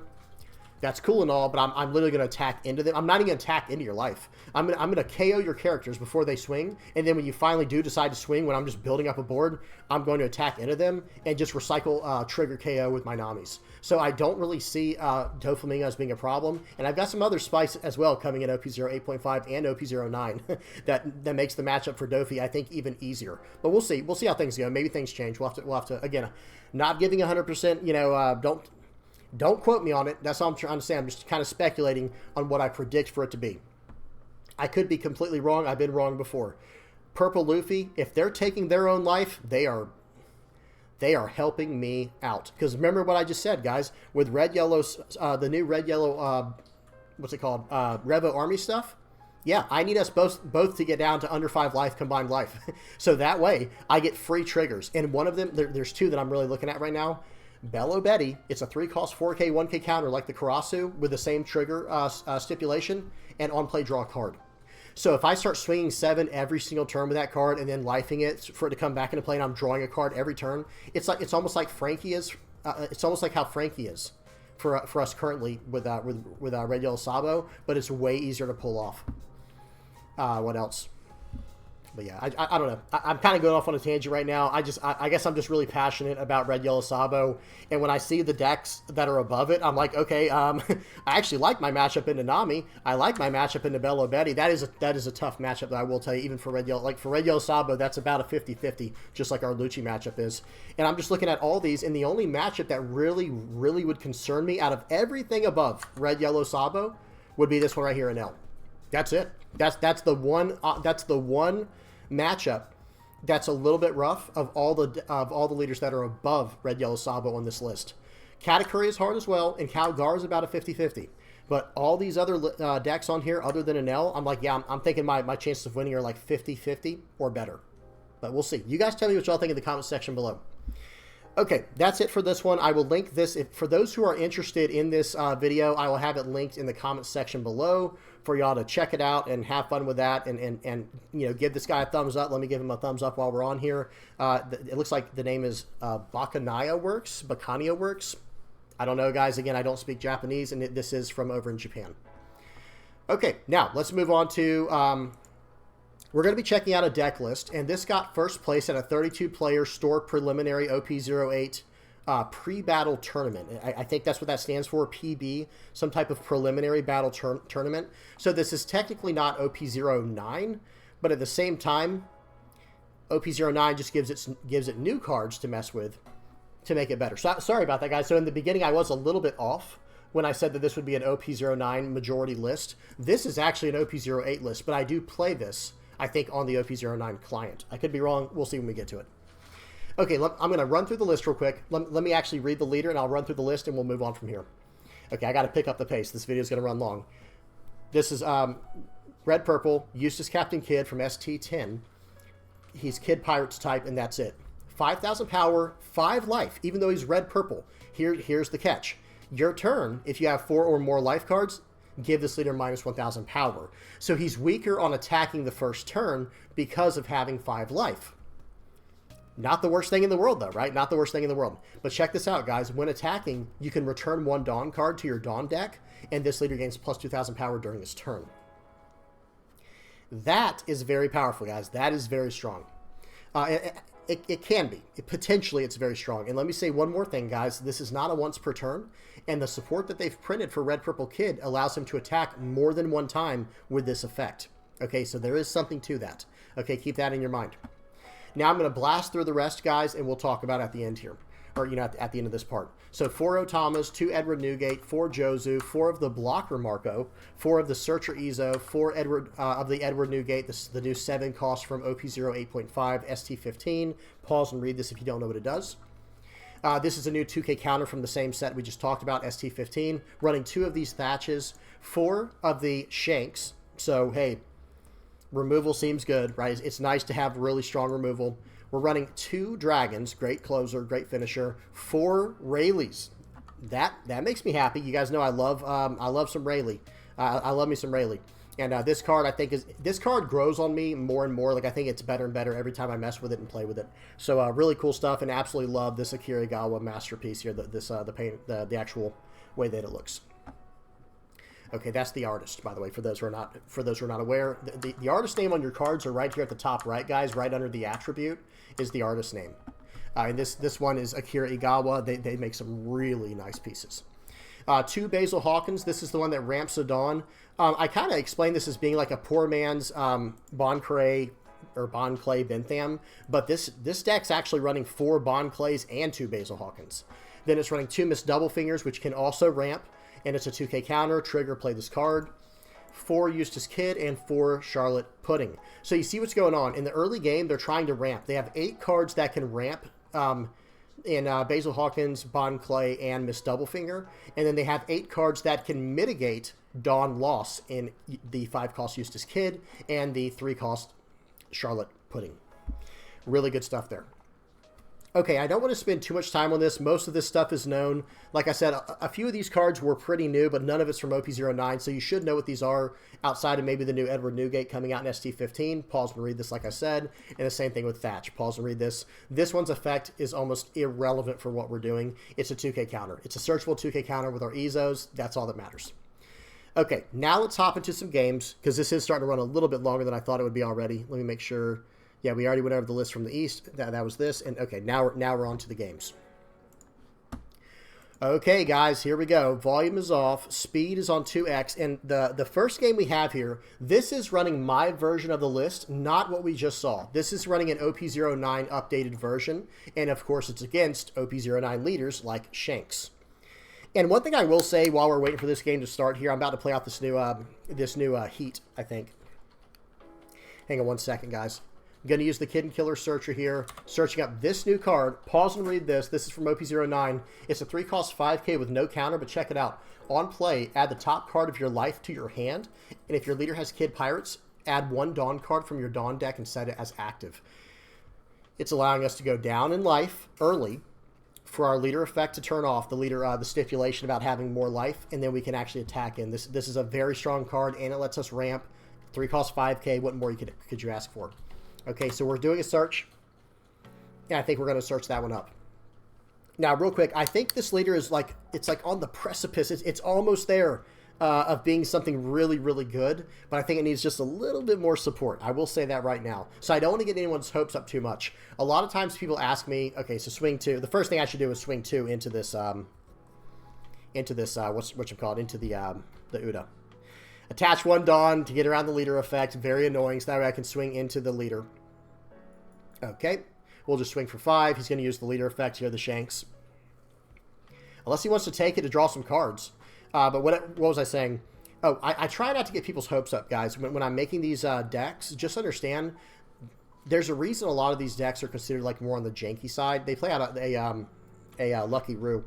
That's cool and all, but I'm literally going to attack into them. I'm not even going to attack into your life. I'm going to KO your characters before they swing, and then when you finally do decide to swing, when I'm just building up a board, I'm going to attack into them and just recycle trigger KO with my Namis. So I don't really see Doflamingo as being a problem, and I've got some other spice as well coming in OP08.5 and OP09 that makes the matchup for Dofi, I think, even easier. But we'll see. We'll see how things go. Maybe things change. We'll have to again, not giving 100%. You know, Don't quote me on it. That's all I'm trying to say. I'm just kind of speculating on what I predict for it to be. I could be completely wrong. I've been wrong before. Purple Luffy, if they're taking their own life, they are helping me out. Because remember what I just said, guys. With Red Yellow, the new Red Yellow what's it called? Revo Army stuff. Yeah, I need us both to get down to under 5 life combined life. So that way, I get free triggers. And one of them, there's two that I'm really looking at right now. Bello Betty, it's a 3-cost 4K, 1K counter like the Karasu with the same trigger stipulation, and on-play draw a card. So if I start swinging 7 every single turn with that card and then lifing it for it to come back into play and I'm drawing a card every turn, it's almost like Frankie is. It's almost like how Frankie is for us currently with Red Yellow Sabo, but it's way easier to pull off. What else? But yeah, I don't know. I'm kind of going off on a tangent right now. I guess I'm just really passionate about Red Yellow Sabo, and when I see the decks that are above it, I'm like, okay, I actually like my matchup into Nami. I like my matchup into Bello Betty. That is a tough matchup that I will tell you, even for Red Yellow. Like for Red Yellow Sabo, that's about a 50-50, just like our Lucci matchup is. And I'm just looking at all these, and the only matchup that really would concern me out of everything above Red Yellow Sabo would be this one right here in L. That's it. That's the one matchup that's a little bit rough of all the leaders that are above Red Yellow Sabo on this list. Katakuri is hard as well, and Calgar is about a 50-50. But all these other decks on here, other than an L, I'm like, yeah, I'm thinking my chances of winning are like 50-50 or better. But we'll see. You guys tell me what y'all think in the comment section below. Okay, that's it for this one. I will link this. For those who are interested in this video, I will have it linked in the comment section below for y'all to check it out and have fun with that, and you know, give this guy a thumbs up. Let me give him a thumbs up while we're on here. It looks like the name is Bacania Works. I don't know, guys. Again, I don't speak Japanese, and this is from over in Japan. Okay, now let's move on to... we're going to be checking out a deck list, and this got first place at a 32-player store preliminary OP08 pre-battle tournament. I think that's what that stands for, PB, some type of preliminary battle tournament. So this is technically not OP09, but at the same time, OP09 just gives it new cards to mess with to make it better. So sorry about that, guys. So in the beginning, I was a little bit off when I said that this would be an OP09 majority list. This is actually an OP08 list, but I do play this, I think, on the OP09 client. I could be wrong. We'll see when we get to it. Okay, I'm going to run through the list real quick. Let me actually read the leader, and I'll run through the list, and we'll move on from here. Okay, I got to pick up the pace. This video is going to run long. This is Red Purple, Eustass Captain Kidd from ST-10. He's Kidd Pirates type, and that's it. 5,000 power, 5 life, even though he's Red Purple. Here's the catch. Your turn, if you have 4 or more life cards, give this leader minus 1,000 power. So he's weaker on attacking the first turn because of having 5 life. Not the worst thing in the world, though, right? Not the worst thing in the world. But check this out, guys. When attacking, you can return 1 Dawn card to your Dawn deck, and this leader gains plus 2,000 power during his turn. That is very powerful, guys. That is very strong. It can be. Potentially, it's very strong. And let me say one more thing, guys. This is not a once per turn, and the support that they've printed for Red Purple Kidd allows him to attack more than 1 time with this effect. Okay, so there is something to that. Okay, keep that in your mind. Now I'm going to blast through the rest, guys, and we'll talk about it at the end here. Or, you know, at the end of this part. So 4 Otamas, 2 Edward Newgate, 4 Jozu, 4 of the Blocker Marco, 4 of the Searcher Izo, 4 of the Edward Newgate, the new 7 cost from OP08.5, ST-10. Pause and read this if you don't know what it does. This is a new 2K counter from the same set we just talked about, ST-15. Running 2 of these Thatches, 4 of the Shanks. So, hey, removal seems good, right? It's nice to have really strong removal. We're running 2 Dragons, great closer, great finisher, 4 Rayleighs. That makes me happy. You guys know I love some Rayleigh. I love me some Rayleigh. And this card, I think, this card grows on me more and more. Like, I think it's better and better every time I mess with it and play with it. So really cool stuff, and absolutely love this Akiragawa masterpiece here. The actual way that it looks. Okay, that's the artist, by the way, for those who are not aware. The artist name on your cards are right here at the top right, guys. Right under the attribute is the artist name. And this one is Akira Igawa. They make some really nice pieces. 2 Basil Hawkins. This is the one that ramps the Dawn. I kind of explained this as being like a poor man's Bon Clay or Bon Clay Bentham, but this deck's actually running 4 Bon Clays and 2 Basil Hawkins. Then it's running 2 Miss Double Fingers, which can also ramp. And it's a 2K counter. Trigger, play this card. 4 Eustass Kidd and 4 Charlotte Pudding. So you see what's going on. In the early game, they're trying to ramp. They have 8 cards that can ramp in Basil Hawkins, Bond Clay, and Miss Doublefinger. And then they have 8 cards that can mitigate Dawn loss in the 5-cost Eustass Kidd and the 3-cost Charlotte Pudding. Really good stuff there. Okay, I don't want to spend too much time on this. Most of this stuff is known. Like I said, a few of these cards were pretty new, but none of it's from OP09, so you should know what these are outside of maybe the new Edward Newgate coming out in ST-15. Pause and read this, like I said. And the same thing with Thatch. Pause and read this. This one's effect is almost irrelevant for what we're doing. It's a 2K counter. It's a searchable 2K counter with our EZOs. That's all that matters. Okay, now let's hop into some games, because this is starting to run a little bit longer than I thought it would be already. Let me make sure. Yeah, we already went over the list from the East. That was this. And okay, now we're on to the games. Okay, guys, here we go. Volume is off. Speed is on 2x. And the first game we have here, this is running my version of the list, not what we just saw. This is running an OP09 updated version. And, of course, it's against OP09 leaders like Shanks. And one thing I will say while we're waiting for this game to start here, I'm about to play out this new Heat, I think. Hang on one second, guys. I'm going to use the Kidd and Killer Searcher here, searching up this new card. Pause and read this. This is from OP09. It's a 3-cost 5K with no counter, but check it out. On play, add the top card of your life to your hand, and if your leader has Kidd Pirates, add 1 Dawn card from your Dawn deck and set it as active. It's allowing us to go down in life early for our leader effect to turn off, the stipulation about having more life, and then we can actually attack in. This is a very strong card, and it lets us ramp. 3-cost 5K. What more could you ask for? Okay, so we're doing a search, and I think we're going to search that one up. Now, real quick, I think this leader is like, it's like on the precipice. It's almost there of being something really, really good, but I think it needs just a little bit more support. I will say that right now. So I don't want to get anyone's hopes up too much. A lot of times people ask me, okay, so swing 2. The first thing I should do is swing 2 into this, into the Uda. Attach 1 Dawn to get around the leader effect. Very annoying, so that way I can swing into the leader. Okay, we'll just swing for 5. He's going to use the leader effect here, the Shanks. Unless he wants to take it to draw some cards. But what was I saying? Oh, I try not to get people's hopes up, guys. When I'm making these decks, just understand there's a reason a lot of these decks are considered like more on the janky side. They play out a Lucky Roo.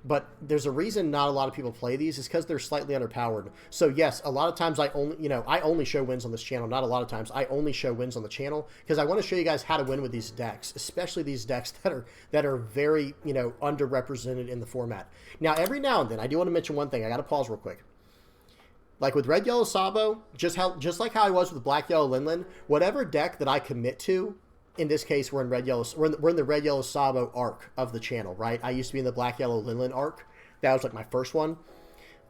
But there's a reason not a lot of people play these is because they're slightly underpowered. So yes, a lot of times I only show wins on this channel. Not a lot of times. I only show wins on the channel because I want to show you guys how to win with these decks, especially these decks that are very, underrepresented in the format. Now, every now and then, I do want to mention one thing. I got to pause real quick. Like with Red Yellow Sabo, just like how I was with Black Yellow Linlin, whatever deck that I commit to. In this case, we're in the Red Yellow Sabo arc of the channel, right? I used to be in the Black Yellow Linlin arc. That was like my first one.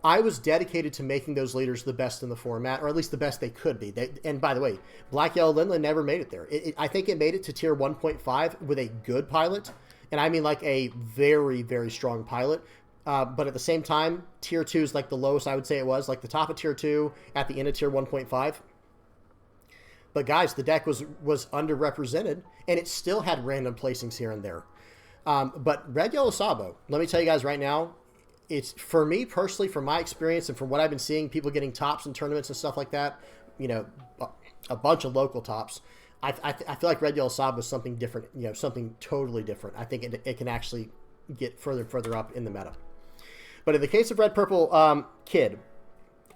I was dedicated to making those leaders the best in the format, or at least the best they could be. And by the way, Black Yellow Linlin never made it there. I think it made it to tier 1.5 with a good pilot, and I mean like a very, very strong pilot. But at the same time, tier 2 is like the lowest I would say it was, like the top of tier 2 at the end of tier 1.5. But guys, the deck was underrepresented, and it still had random placings here and there. But Red Yellow Sabo, let me tell you guys right now, it's, for me personally, from my experience and from what I've been seeing, people getting tops in tournaments and stuff like that, a bunch of local tops, I feel like Red Yellow Sabo is something different, something totally different. I think it can actually get further and further up in the meta. But in the case of Red Purple Kidd,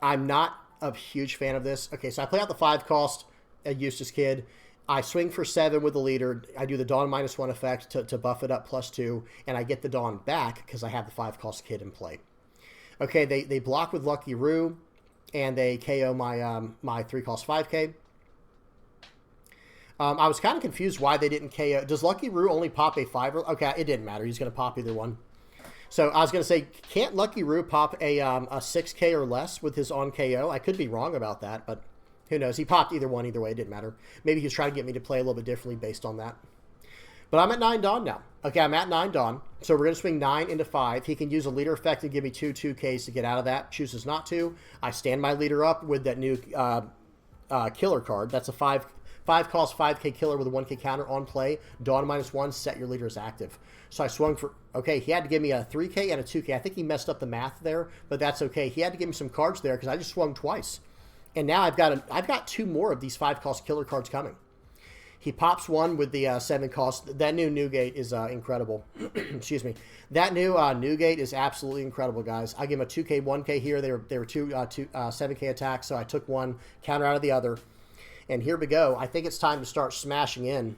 I'm not a huge fan of this. Okay, so I play out the 5-cost Eustass Kidd. I swing for 7 with the leader. I do the Dawn -1 effect to buff it up +2, and I get the Dawn back because I have the 5-cost Kidd in play. Okay, they block with Lucky Roo, and they KO my 3-cost 5K. I was kind of confused why they didn't KO. Does Lucky Roo only pop a 5? Okay, it didn't matter. He's going to pop either one. So I was going to say, can't Lucky Roo pop a 6K or less with his on KO? I could be wrong about that, but who knows? He popped either one, either way. It didn't matter. Maybe he was trying to get me to play a little bit differently based on that. But I'm at 9 Dawn now. Okay, I'm at 9 Dawn. So we're going to swing 9 into 5. He can use a leader effect and give me 2 2Ks to get out of that. Chooses not to. I stand my leader up with that new killer card. That's a 5-cost 5K killer with a 1K counter on play. Dawn -1, set your leader as active. So I swung for, okay, he had to give me a 3K and a 2K. I think he messed up the math there, but that's okay. He had to give me some cards there because I just swung twice. And now I've got 2 more of these 5-cost killer cards coming. He pops one with the 7 cost. That new Newgate is incredible. Excuse me. That new Newgate is absolutely incredible, guys. I give him a 2K, 1K here. They were two 7K attacks, so I took one, counter out of the other. And here we go. I think it's time to start smashing in.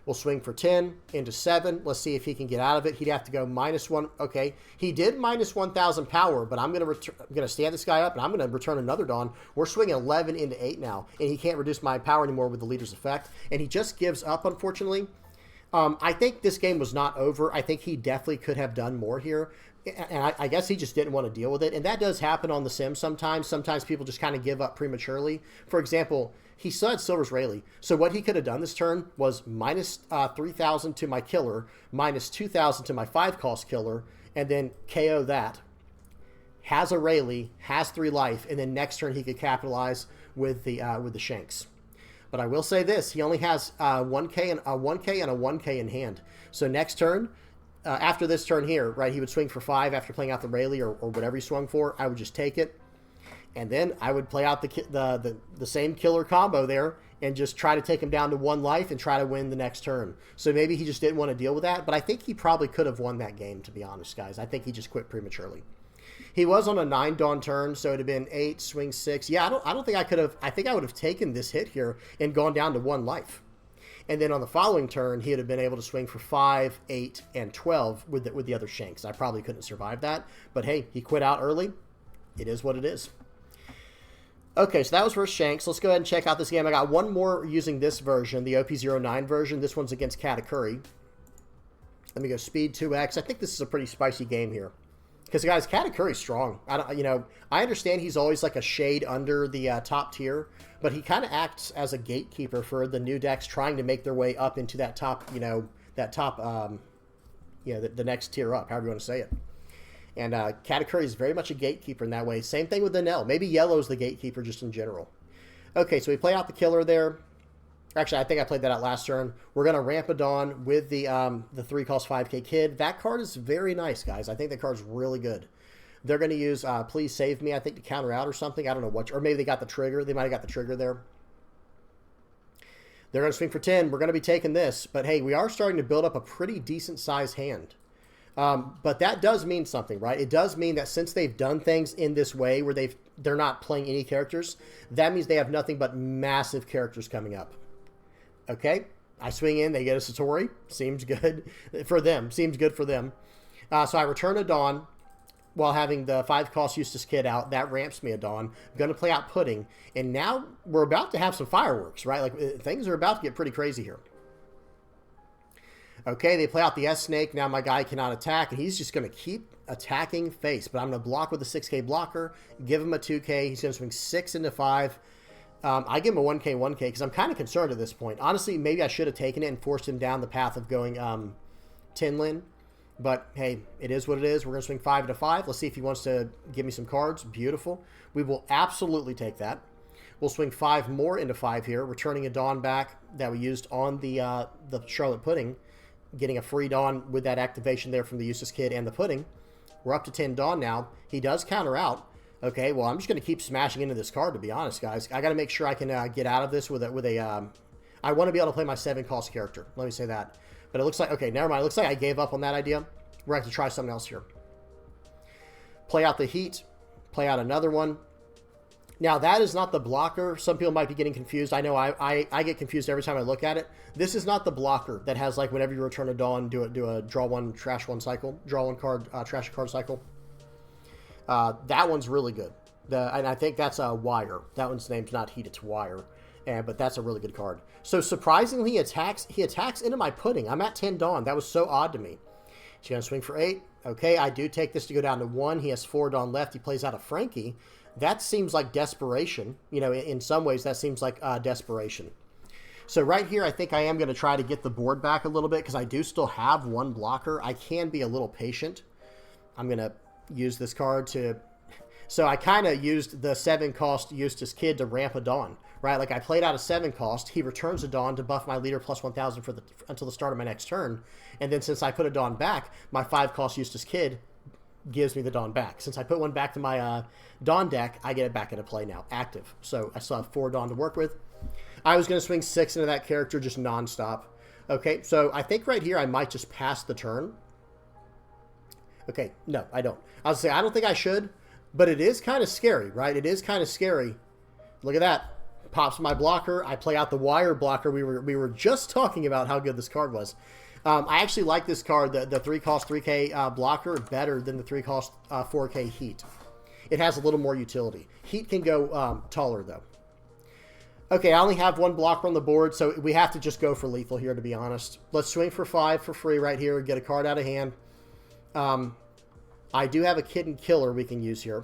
We'll swing for 10 into 7. Let's see if he can get out of it. He'd have to go -1. Okay, he did -1,000 power, but I'm going to stand this guy up, and I'm going to return another Dawn. We're swinging 11 into 8 now, and he can't reduce my power anymore with the leader's effect. And he just gives up, unfortunately. I think this game was not over. I think he definitely could have done more here. And I guess he just didn't want to deal with it. And that does happen on The Sims sometimes. Sometimes people just kind of give up prematurely. For example, he still had Silver's Rayleigh. So what he could have done this turn was -3,000 to my killer, -2,000 to my 5-cost killer, and then KO that. Has a Rayleigh, has 3 life, and then next turn he could capitalize with the Shanks. But I will say this, he only has 1K and a 1K in hand. So next turn, after this turn here, right, he would swing for 5 after playing out the Rayleigh or whatever he swung for. I would just take it. And then I would play out the same killer combo there and just try to take him down to 1 life and try to win the next turn. So maybe he just didn't want to deal with that. But I think he probably could have won that game, to be honest, guys. I think he just quit prematurely. He was on a 9 Dawn turn, so it would have been 8, swing 6. Yeah, I don't think I could have. I think I would have taken this hit here and gone down to 1 life. And then on the following turn, he would have been able to swing for 5, 8, and 12 with the other Shanks. I probably couldn't survive that. But hey, he quit out early. It is what it is. Okay, so that was versus Shanks. Let's go ahead and check out this game. I got one more using this version, the OP09 version. This one's against Katakuri. Let me go speed 2x. I think this is a pretty spicy game here. Because, guys, Katakuri's strong. I understand he's always like a shade under the top tier, but he kind of acts as a gatekeeper for the new decks trying to make their way up into that top, the next tier up, however you want to say it. And Katakuri is very much a gatekeeper in that way. Same thing with the Nell. Maybe Yellow's the gatekeeper just in general. Okay, so we play out the killer there. Actually, I think I played that out last turn. We're going to ramp a Dawn with the 3-cost 5K Kidd. That card is very nice, guys. I think that card's really good. They're going to use Please Save Me, I think, to counter out or something. I don't know what. Or maybe they got the trigger. They might have got the trigger there. They're going to swing for 10. We're going to be taking this. But, hey, we are starting to build up a pretty decent-sized hand. But that does mean something, right? It does mean that since they've done things in this way where they're not playing any characters, that means they have nothing but massive characters coming up. Okay, I swing in, they get a Satori. Seems good for them. Seems good for them. So I return a Dawn while having the 5-cost Eustass Kidd out. That ramps me a Dawn. I'm going to play out Pudding. And now we're about to have some fireworks, right? Like, things are about to get pretty crazy here. Okay, they play out the S-Snake. Now my guy cannot attack, and he's just going to keep attacking face. But I'm going to block with a 6K blocker, give him a 2K. He's going to swing 6 into 5. I give him a 1K because I'm kind of concerned at this point. Honestly, maybe I should have taken it and forced him down the path of going Tinlin. But, hey, it is what it is. We're going to swing 5 into 5. Let's see if he wants to give me some cards. Beautiful. We will absolutely take that. We'll swing 5 more into 5 here, returning a Dawn back that we used on the Charlotte Pudding, getting a free Dawn with that activation there from the Eustass Kidd and the Pudding. We're up to 10 Dawn now. He does counter out. Okay, well, I'm just going to keep smashing into this card, to be honest, guys. I got to make sure I can get out of this with a I want to be able to play my 7-cost character. Let me say that. But it looks like, okay, never mind. It looks like I gave up on that idea. We're going to have to try something else here. Play out the Heat. Play out another one. Now, that is not the blocker. Some people might be getting confused. I know I get confused every time I look at it. This is not the blocker that has, like, whenever you return a Dawn, do a draw 1, trash 1 cycle. Draw 1 card, trash a card cycle. That one's really good. And I think that's a Wire. That one's name's not Heat, it's Wire. But that's a really good card. So surprisingly, he attacks into my Pudding. I'm at 10 Dawn. That was so odd to me. He's going to swing for 8. Okay, I do take this to go down to 1. He has 4 Dawn left. He plays out a Frankie. That seems like desperation. In some ways, that seems like desperation. So right here, I think I am going to try to get the board back a little bit because I do still have 1 blocker. I can be a little patient. I'm going to use this card to... So I kind of used the 7-cost Eustass Kidd to ramp a Dawn, right? Like I played out a 7-cost. He returns a Dawn to buff my leader plus 1,000 until the start of my next turn. And then since I put a Dawn back, my 5-cost Eustass Kidd gives me the Dawn back. Since I put one back to my Dawn deck, I get it back into play now, active. So I still have 4 Dawn to work with. I was going to swing 6 into that character just nonstop. Okay, so I think right here I might just pass the turn. Okay, no, I don't. I'll say I don't think I should, but it is kind of scary, right? It is kind of scary. Look at that. Pops my blocker. I play out the wire blocker. We were just talking about how good this card was. I actually like this card, the 3-cost 3K blocker, better than the 3-cost 4K heat. It has a little more utility. Heat can go taller, though. Okay, I only have 1 blocker on the board, so we have to just go for lethal here, to be honest. Let's swing for 5 for free right here and get a card out of hand. I do have a Kidd and Killer we can use here.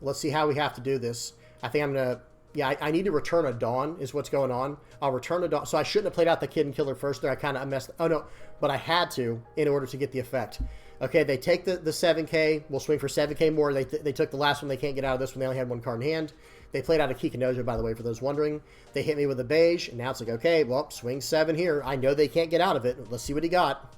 Let's see how we have to do this. I think I'm going to... Yeah, I need to return a Dawn is what's going on. I'll return a Dawn. So I shouldn't have played out the Kidd and Killer first there. I kind of messed... Oh, no. But I had to in order to get the effect. Okay, they take the 7K. We'll swing for 7K more. They took the last one. They can't get out of this one. They only had 1 card in hand. They played out a Kikinojo, by the way, for those wondering. They hit me with a beige. And now it's like, okay, well, swing 7 here. I know they can't get out of it. Let's see what he got.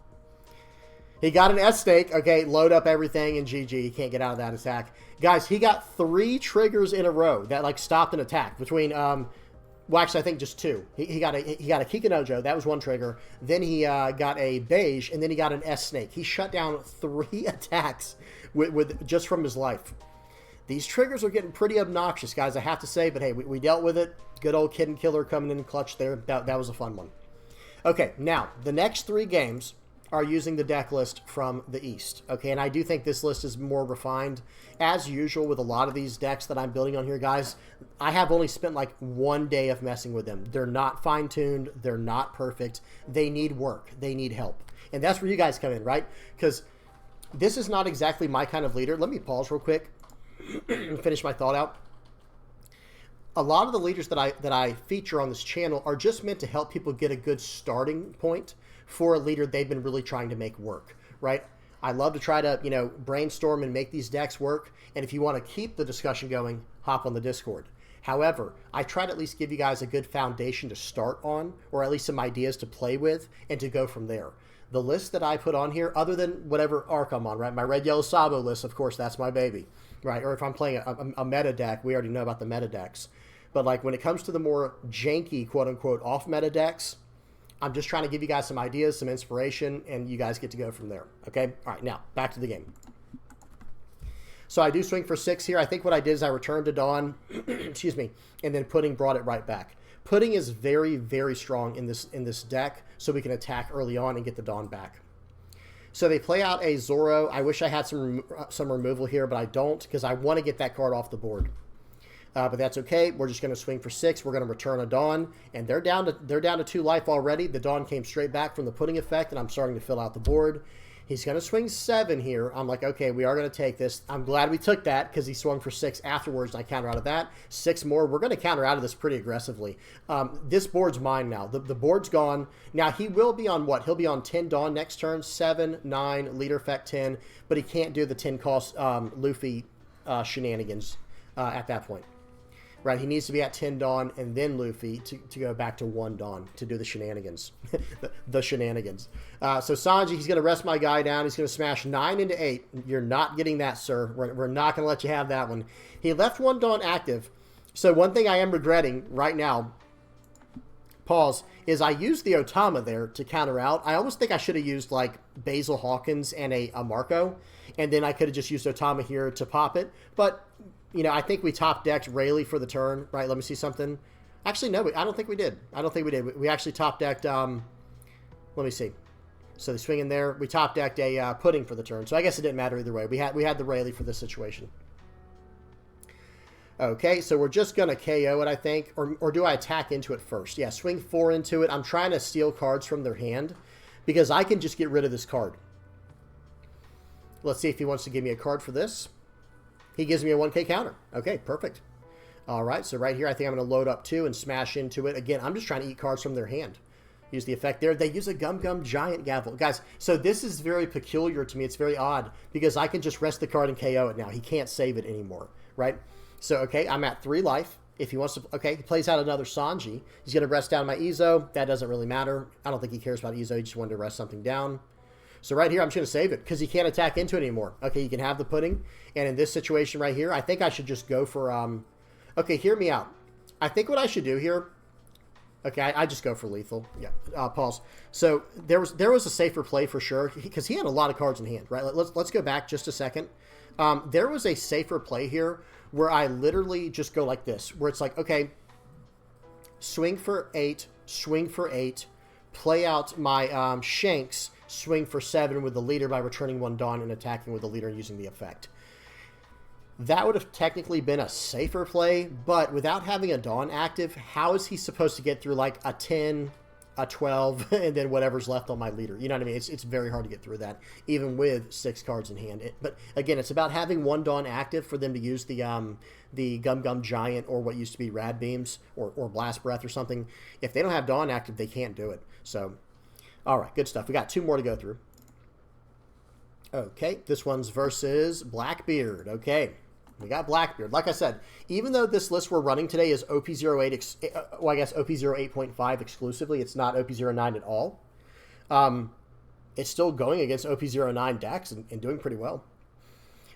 He got an S-Stake. Okay, load up everything, and GG. He can't get out of that attack. Guys, he got 3 triggers in a row that, like, stopped an attack. Between, well, actually, I think just 2. He got a Kikinojo. That was 1 trigger. Then he got a Beige, and then he got an S-Snake. He shut down 3 attacks with just from his life. These triggers are getting pretty obnoxious, guys, I have to say. But, hey, we dealt with it. Good old Kidd and Killer coming in clutch there. That was a fun one. Okay, now, the next 3 games are using the deck list from the East. Okay, and I do think this list is more refined. As usual with a lot of these decks that I'm building on here, guys, I have only spent like 1 day of messing with them. They're not fine-tuned. They're not perfect. They need work. They need help. And that's where you guys come in, right? Because this is not exactly my kind of leader. Let me pause real quick and finish my thought out. A lot of the leaders that I feature on this channel are just meant to help people get a good starting point for a leader they've been really trying to make work, right? I love to try to, you know, brainstorm and make these decks work. And if you want to keep the discussion going, hop on the Discord. However, I try to at least give you guys a good foundation to start on, or at least some ideas to play with and to go from there. The list that I put on here, other than whatever arc I'm on, right? My red, yellow, Sabo list, of course, that's my baby, right? Or if I'm playing a meta deck, we already know about the meta decks. But like when it comes to the more janky, quote unquote, off meta decks, I'm just trying to give you guys some ideas, some inspiration, and you guys get to go from there. Okay? All right, now, back to the game. So I do swing for 6 here. I think what I did is I returned to Dawn, excuse me, and then Pudding brought it right back. Pudding is very, very strong in this deck, so we can attack early on and get the Dawn back. So they play out a Zoro. I wish I had some removal here, but I don't, because I want to get that card off the board. But that's okay. We're just going to swing for 6. We're going to return a Dawn, and they're down to 2 life already. The Dawn came straight back from the Pudding effect, and I'm starting to fill out the board. He's going to swing 7 here. I'm like, okay, we are going to take this. I'm glad we took that because he swung for 6 afterwards, and I counter out of that. 6 more. We're going to counter out of this pretty aggressively. This board's mine now. The board's gone. Now, he will be on what? He'll be on 10 Dawn next turn, 7, 9, leader effect 10, but he can't do the 10 cost Luffy shenanigans at that point. Right, he needs to be at 10 Dawn and then Luffy to go back to 1 Dawn to do the shenanigans. the shenanigans. So Sanji, he's going to rest my guy down. He's going to smash 9 into 8. You're not getting that, sir. We're not going to let you have that one. He left 1 Dawn active. So one thing I am regretting right now, pause, is I used the Otama there to counter out. I almost think I should have used like Basil Hawkins and a Marco, and then I could have just used Otama here to pop it. But you know, I think we top decked Rayleigh for the turn, right? Let me see something. Actually, no, I don't think we did. I don't think we did. We actually top decked, let me see. So they swing in there. We top decked a Pudding for the turn. So I guess it didn't matter either way. We had the Rayleigh for this situation. Okay, so we're just going to KO it, I think. Or do I attack into it first? Yeah, swing 4 into it. I'm trying to steal cards from their hand because I can just get rid of this card. Let's see if he wants to give me a card for this. He gives me a 1K counter. Okay, perfect. All right, so right here, I think I'm going to load up 2 and smash into it. Again, I'm just trying to eat cards from their hand. Use the effect there. They use a Gum Gum Giant Gavel. Guys, so this is very peculiar to me. It's very odd because I can just rest the card and KO it now. He can't save it anymore, right? So, okay, I'm at 3 life. If he wants to, okay, he plays out another Sanji. He's going to rest down my Izo. That doesn't really matter. I don't think he cares about Izo. He just wanted to rest something down. So right here, I'm just going to save it because he can't attack into it anymore. Okay, you can have the Pudding. And in this situation right here, I think I should just go for, okay, hear me out. I think what I should do here... Okay, I just go for lethal. Yeah, pause. So there was a safer play for sure, because he had a lot of cards in hand, right? Let's go back just a second. There was a safer play here where I literally just go like this, where it's like, okay, swing for 8, play out my Shanks, swing for 7 with the leader by returning 1 Dawn and attacking with the leader and using the effect. That would have technically been a safer play, but without having a Dawn active, how is he supposed to get through like a 10, a 12, and then whatever's left on my leader? You know what I mean? It's very hard to get through that, even with 6 cards in hand. But again, it's about having 1 Dawn active for them to use the Gum Gum Giant or what used to be Rad Beams or Blast Breath or something. If they don't have Dawn active, they can't do it. So, all right, good stuff. We got 2 more to go through. Okay, this one's versus Blackbeard. Okay. We got Blackbeard. Like I said, even though this list we're running today is OP08, well, I guess OP08.5 exclusively, it's not OP09 at all. It's still going against OP09 decks and doing pretty well.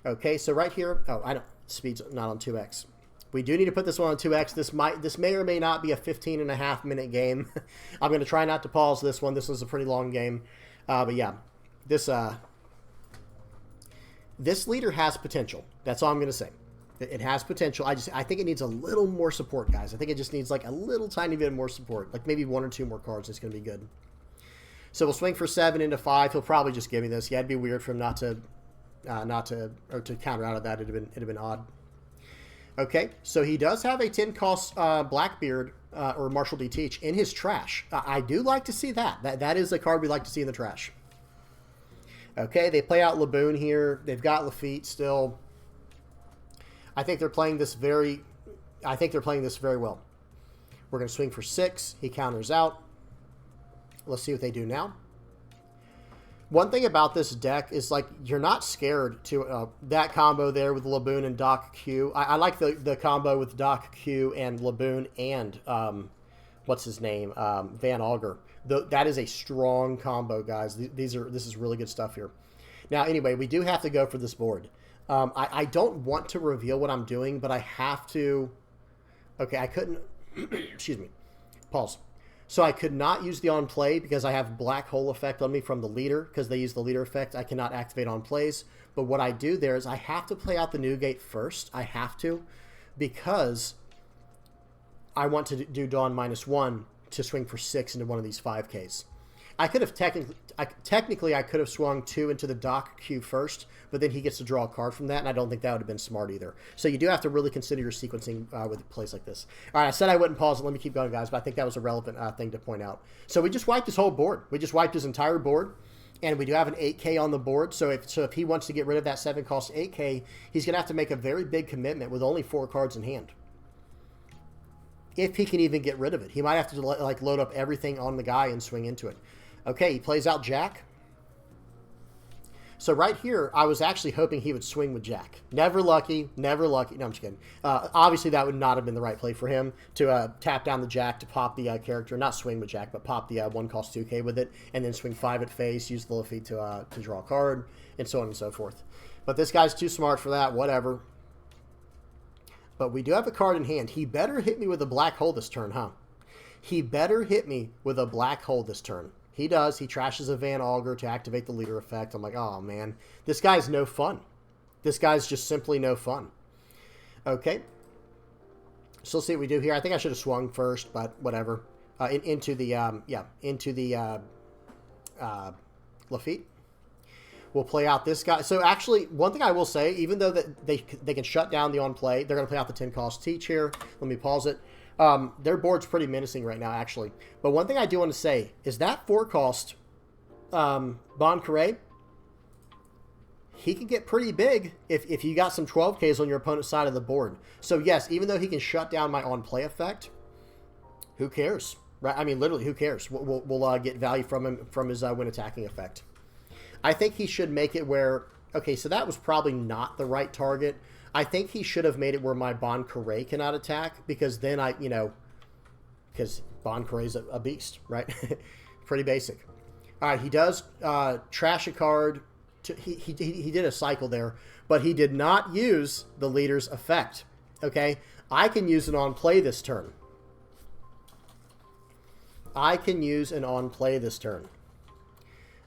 Okay, so right here, oh, I know, speed's not on 2x. We do need to put this one on 2x. This may or may not be a 15.5-minute game. I'm going to try not to pause this one. This was a pretty long game. But yeah, this leader has potential. That's all I'm going to say. It has potential. I think it needs a little more support, guys. I think it just needs like a little tiny bit more support. Like maybe 1 or 2 more cards. It's going to be good. So we'll swing for 7 into 5. He'll probably just give me this. Yeah, it'd be weird for him not to counter out of that. It'd have been odd. Okay, so he does have a 10 cost Blackbeard or Marshall D. Teach in his trash. I do like to see that. That is a card we like to see in the trash. Okay, they play out Laboon here. They've got Lafitte still. I think they're playing this very well. We're going to swing for 6. He counters out. Let's see what they do now. One thing about this deck is, like, you're not scared to that combo there with Laboon and Doc Q. I like the combo with Doc Q and Laboon and what's his name, Van Augur. That is a strong combo, guys. This is really good stuff here. Now, anyway, we do have to go for this board. I don't want to reveal what I'm doing, but I have to. Okay, I couldn't. Excuse me. Pause. So I could not use the on play because I have black hole effect on me from the leader because they use the leader effect. I cannot activate on plays. But what I do there is I have to play out the new gate first. I have to, because I want to do Dawn -1 to swing for 6 into one of these 5Ks. I could have technically I could have swung 2 into the Doc Q first, but then he gets to draw a card from that, and I don't think that would have been smart either. So you do have to really consider your sequencing with plays like this. All right, I said I wouldn't pause it. Let me keep going, guys, but I think that was a relevant thing to point out. So we just wiped his whole board. We just wiped his entire board, and we do have an 8K on the board. So if he wants to get rid of that 7 cost 8K, he's going to have to make a very big commitment with only 4 cards in hand. If he can even get rid of it. He might have to like load up everything on the guy and swing into it. Okay, he plays out Jack. So right here, I was actually hoping he would swing with Jack. Never lucky, never lucky. No, I'm just kidding. Obviously, that would not have been the right play for him to tap down the Jack to pop the character. Not swing with Jack, but pop the 1 cost 2K with it, and then swing 5 at face, use the Lafitte to draw a card, and so on and so forth. But this guy's too smart for that, whatever. But we do have a card in hand. He better hit me with a black hole this turn, huh? He better hit me with a black hole this turn. He does. He trashes a Van Augur to activate the leader effect. I'm like, oh, man. This guy's no fun. This guy's just simply no fun. Okay. So let's see what we do here. I think I should have swung first, but whatever. Into the Lafitte. We'll play out this guy. So actually, one thing I will say, even though that they can shut down the on play, they're going to play out the 10 cost Teach here. Let me pause it. Their board's pretty menacing right now, actually. But one thing I do want to say is that 4 cost Bon Carré, he can get pretty big if you got some 12Ks on your opponent's side of the board. So yes, even though he can shut down my on play effect, who cares? Right? I mean, literally, who cares? We'll get value from him from his when attacking effect. I think he should make it where, okay, so that was probably not the right target. I think he should have made it where my Bon Carré cannot attack, because then because Bon Carré's a beast, right? Pretty basic. All right, he does trash a card. He did a cycle there, but he did not use the leader's effect, okay? I can use an on play this turn. I can use an on play this turn.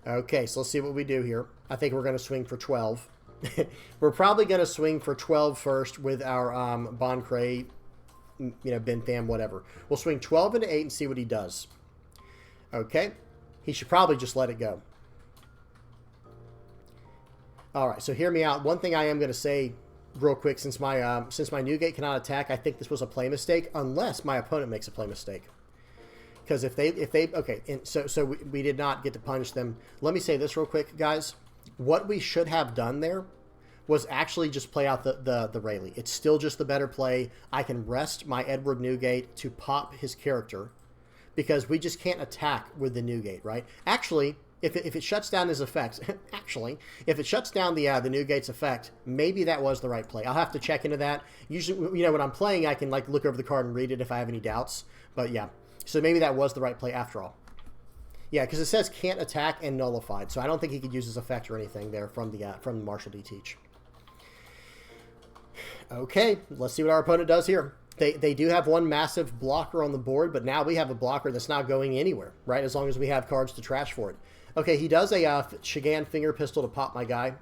Okay, so let's see what we do here. I think we're going to swing for 12. We're probably going to swing for 12 first with our Boncray, Bentham, whatever. We'll swing 12 into 8 and see what he does. Okay, he should probably just let it go. All right, so hear me out. One thing I am going to say real quick, since my Newgate cannot attack, I think this was a play mistake, unless my opponent makes a play mistake. Because if they okay, and so we did not get to punish them. Let me say this real quick, guys. What we should have done there was actually just play out the Rayleigh. It's still just the better play. I can rest my Edward Newgate to pop his character, because we just can't attack with the Newgate, right? Actually, if it shuts down his effects, if it shuts down the Newgate's effect, maybe that was the right play. I'll have to check into that. Usually, when I'm playing, I can like look over the card and read it if I have any doubts. But yeah. So maybe that was the right play after all. Yeah, because it says can't attack and nullified. So I don't think he could use his effect or anything there from the Marshall D Teach. Okay, let's see what our opponent does here. They do have one massive blocker on the board, but now we have a blocker that's not going anywhere, right? As long as we have cards to trash for it. Okay, he does a Shigan Finger Pistol to pop my guy.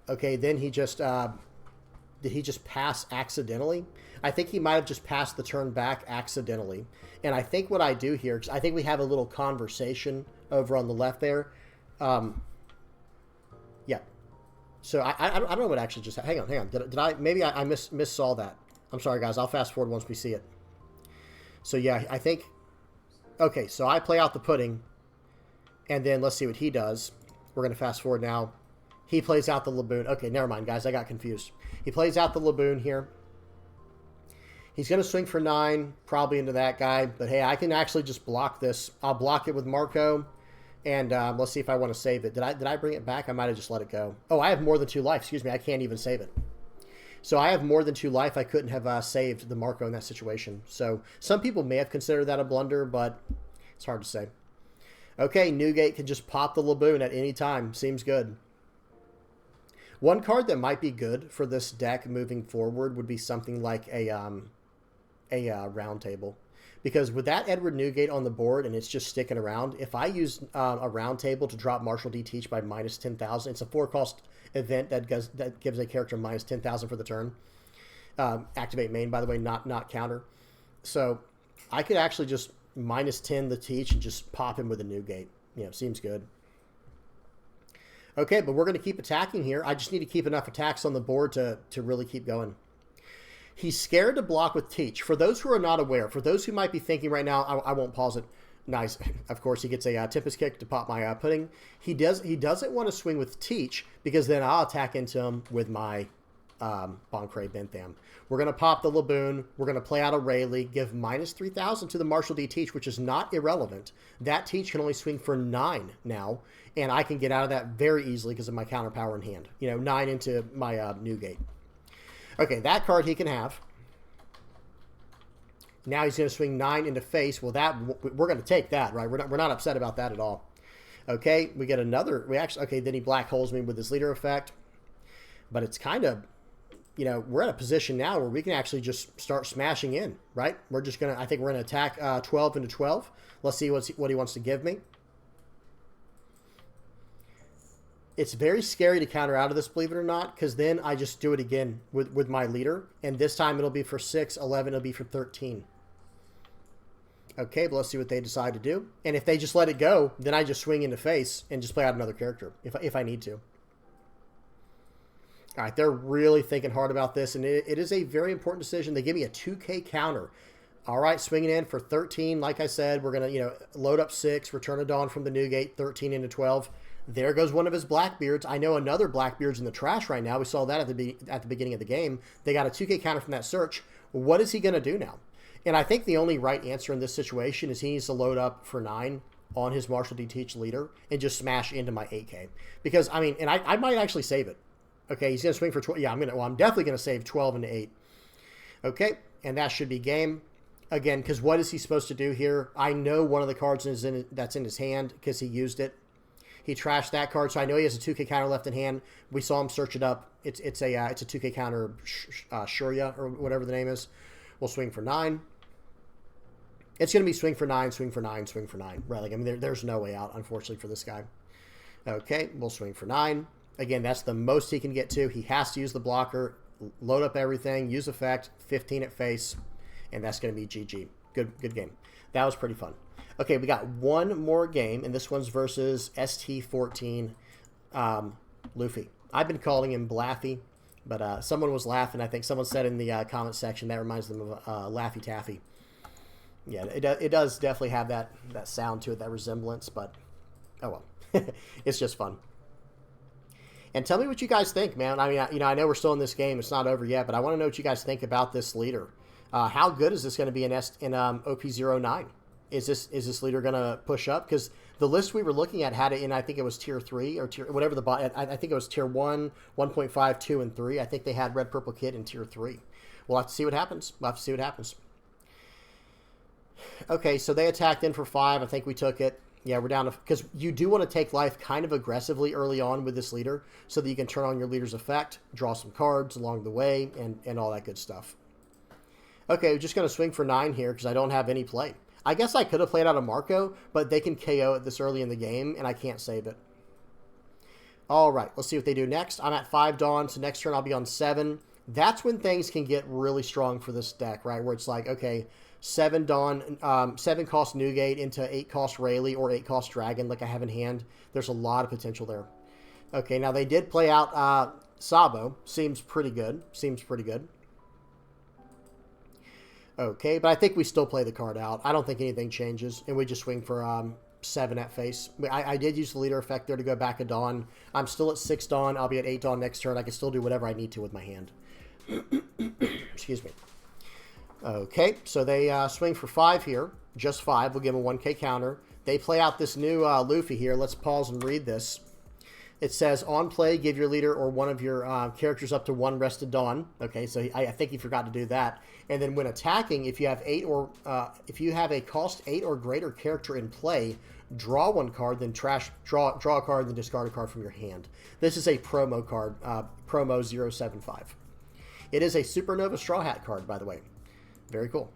Okay, then he just... did he just pass accidentally? I think he might have just passed the turn back accidentally. And I think what I do here, because I think we have a little conversation over on the left there. Yeah. So I don't know what actually just happened. Hang on. Did I maybe I missaw that. I'm sorry, guys. I'll fast forward once we see it. So yeah, I think... Okay, so I play out the pudding. And then let's see what he does. We're going to fast forward now. He plays out the Laboon. Okay, never mind, guys. I got confused. He plays out the Laboon here. He's going to swing for 9, probably into that guy. But hey, I can actually just block this. I'll block it with Marco. And let's see if I want to save it. Did I bring it back? I might have just let it go. Oh, I have more than 2 life. Excuse me. I can't even save it. So I have more than 2 life. I couldn't have saved the Marco in that situation. So some people may have considered that a blunder, but it's hard to say. Okay, Newgate can just pop the Laboon at any time. Seems good. One card that might be good for this deck moving forward would be something like a round table. Because with that Edward Newgate on the board and it's just sticking around, if I use a round table to drop Marshall D Teach by minus 10,000, it's a 4-cost event that gives a character minus 10,000 for the turn. Activate main, by the way, not counter. So I could actually just minus 10 the Teach and just pop him with a Newgate. Seems good. Okay, but we're going to keep attacking here. I just need to keep enough attacks on the board to really keep going. He's scared to block with Teach. For those who are not aware, for those who might be thinking right now, I won't pause it. Nice. Of course, he gets a Tempest Kick to pop my pudding. He doesn't want to swing with Teach because then I'll attack into him with my Boncray Bentham. We're going to pop the Laboon. We're going to play out a Rayleigh, give minus 3,000 to the Marshall D Teach, which is not irrelevant. That Teach can only swing for 9 now, and I can get out of that very easily because of my counter power in hand. 9 into my Newgate. Okay, that card he can have. Now he's going to swing 9 into face. Well, we're going to take that, right? We're not upset about that at all. Okay, we get another. Okay, then he black holes me with his leader effect. But it's kind of, we're at a position now where we can actually just start smashing in, right? We're just going to, I think we're going to attack 12 into 12. Let's see what he wants to give me. It's very scary to counter out of this, believe it or not, because then I just do it again with my leader. And this time it'll be for 6, 11, it'll be for 13. Okay, but let's see what they decide to do. And if they just let it go, then I just swing into face and just play out another character if I need to. All right, they're really thinking hard about this, and it is a very important decision. They give me a 2K counter. All right, swinging in for 13. Like I said, we're going to load up 6, Return of Dawn from the Newgate, 13 into 12. There goes one of his Blackbeards. I know another Blackbeard's in the trash right now. We saw that at the beginning of the game. They got a 2K counter from that search. What is he going to do now? And I think the only right answer in this situation is he needs to load up for 9 on his Marshall D Teach leader and just smash into my 8K. Because, I might actually save it. Okay, he's going to swing for 12. Yeah, I'm definitely going to save 12 into 8. Okay, and that should be game. Again, because what is he supposed to do here? I know one of the cards that's in his hand because he used it. He trashed that card, so I know he has a 2K counter left in hand. We saw him search it up. It's a 2K counter Shurya, or whatever the name is. We'll swing for 9. It's going to be swing for 9, swing for 9, swing for 9. Right, like, I mean, there's no way out, unfortunately, for this guy. Okay, we'll swing for 9. Again, that's the most he can get to. He has to use the blocker, load up everything, use effect, 15 at face, and that's going to be GG. Good game. That was pretty fun. Okay, we got one more game, and this one's versus ST-10 Luffy. I've been calling him BLaffy, but someone was laughing. I think someone said in the comment section that reminds them of Laffy Taffy. Yeah, it does definitely have that sound to it, that resemblance, but oh well. It's just fun. And tell me what you guys think, man. I mean, I know we're still in this game. It's not over yet, but I want to know what you guys think about this leader. How good is this going to be in OP09? Is this leader going to push up? Because the list we were looking at had it in, I think it was tier 3 or tier whatever I think it was tier 1, 1.5, 2, and 3. I think they had Red Purple Kidd in tier 3. We'll have to see what happens. Okay, so they attacked in for 5. I think we took it. Yeah, we're down to... Because you do want to take life kind of aggressively early on with this leader so that you can turn on your leader's effect, draw some cards along the way, and all that good stuff. Okay, we're just going to swing for 9 here because I don't have any play. I guess I could have played out a Marco, but they can KO it this early in the game, and I can't save it. All right, let's see what they do next. I'm at 5 Dawn, so next turn I'll be on 7. That's when things can get really strong for this deck, right? Where it's like, okay... 7 Dawn, 7 cost Newgate into 8 cost Rayleigh or 8 cost Dragon like I have in hand. There's a lot of potential there. Okay, now they did play out Sabo. Seems pretty good. Okay, but I think we still play the card out. I don't think anything changes, and we just swing for 7 at face. I did use the leader effect there to go back a Dawn. I'm still at 6 Dawn. I'll be at 8 Dawn next turn. I can still do whatever I need to with my hand. Excuse me. Okay, so they swing for 5 here. Just 5. We'll give them a 1K counter. They play out this new Luffy here. Let's pause and read this. It says, on play, give your leader or one of your characters up to 1 rested Dawn. Okay, so I think he forgot to do that. And then when attacking, if you have a cost 8 or greater character in play, draw 1 card, then draw a card, then discard a card from your hand. This is a promo card, promo 075. It is a Supernova Straw Hat card, by the way. Very cool.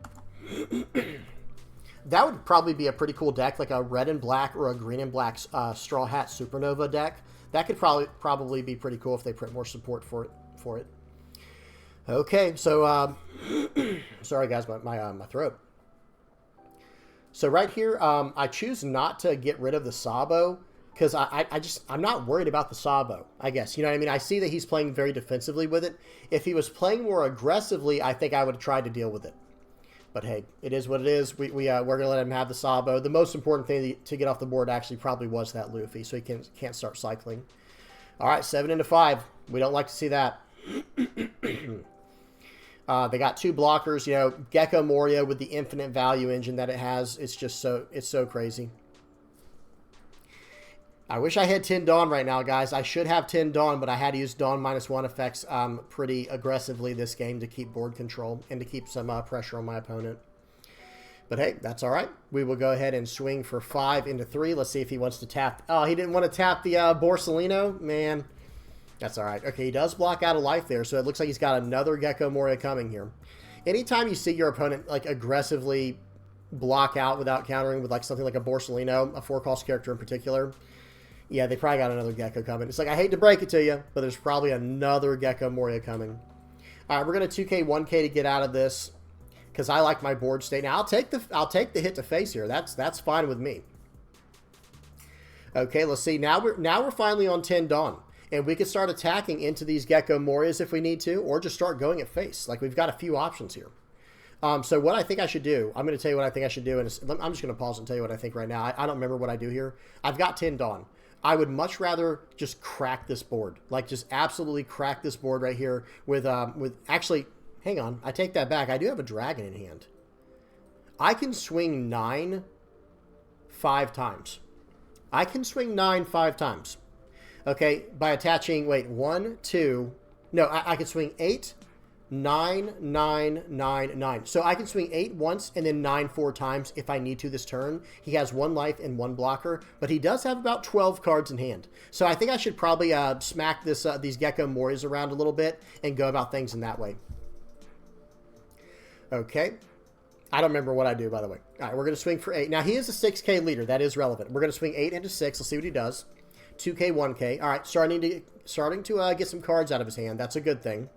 That would probably be a pretty cool deck, like a red and black or a green and black Straw Hat Supernova deck. That could probably be pretty cool if they print more support for it. Okay, so sorry guys, my throat. So right here, I choose not to get rid of the Sabo because I'm not worried about the Sabo, I guess. You know what I mean? I see that he's playing very defensively with it. If he was playing more aggressively, I think I would have tried to deal with it. But hey, it is what it is. We're going to let him have the Sabo. The most important thing to get off the board actually probably was that Luffy, so he can't start cycling. All right, 7 into 5. We don't like to see that. They got 2 blockers. You know, Gecko Moria with the infinite value engine that it has. It's just so crazy. I wish I had 10 Dawn right now, guys. I should have 10 Dawn, but I had to use Dawn -1 effects pretty aggressively this game to keep board control and to keep some pressure on my opponent. But hey, that's all right. We will go ahead and swing for 5 into 3. Let's see if he wants to tap. Oh, he didn't want to tap the Borsalino? Man, that's all right. Okay, he does block out a life there, so it looks like he's got another Gecko Moria coming here. Anytime you see your opponent like aggressively block out without countering with like something like a Borsalino, a 4-cost character in particular, yeah, they probably got another Gecko coming. It's like, I hate to break it to you, but there's probably another Gecko Moria coming. All right, we're going to 2K 1K to get out of this because I like my board state. Now, I'll take the hit to face here. That's fine with me. Okay, let's see. Now we're finally on 10 Dawn, and we can start attacking into these Gecko Morias if we need to, or just start going at face. Like, we've got a few options here. So what I think I should do, I'm going to tell you what I think I should do, and I'm just going to pause and tell you what I think right now. I don't remember what I do here. I've got 10 Dawn. I would much rather just crack this board, like just absolutely crack this board right here with actually, hang on, I take that back. I do have a dragon in hand. I can swing 9 5 times. I can swing 9 5 times. Okay, by attaching, wait, 1, 2, no, I can swing 8, 9, 9, 9, 9. So I can swing 8 once and then 9 4 times if I need to this turn. He has 1 life and 1 blocker, but he does have about 12 cards in hand. So I think I should probably smack this these Gecko Moris around a little bit and go about things in that way. Okay. I don't remember what I do, by the way. All right, we're going to swing for 8. Now, he is a 6K leader. That is relevant. We're going to swing 8 into 6. Let's see what he does. 2K, 1K. All right, starting to get some cards out of his hand. That's a good thing.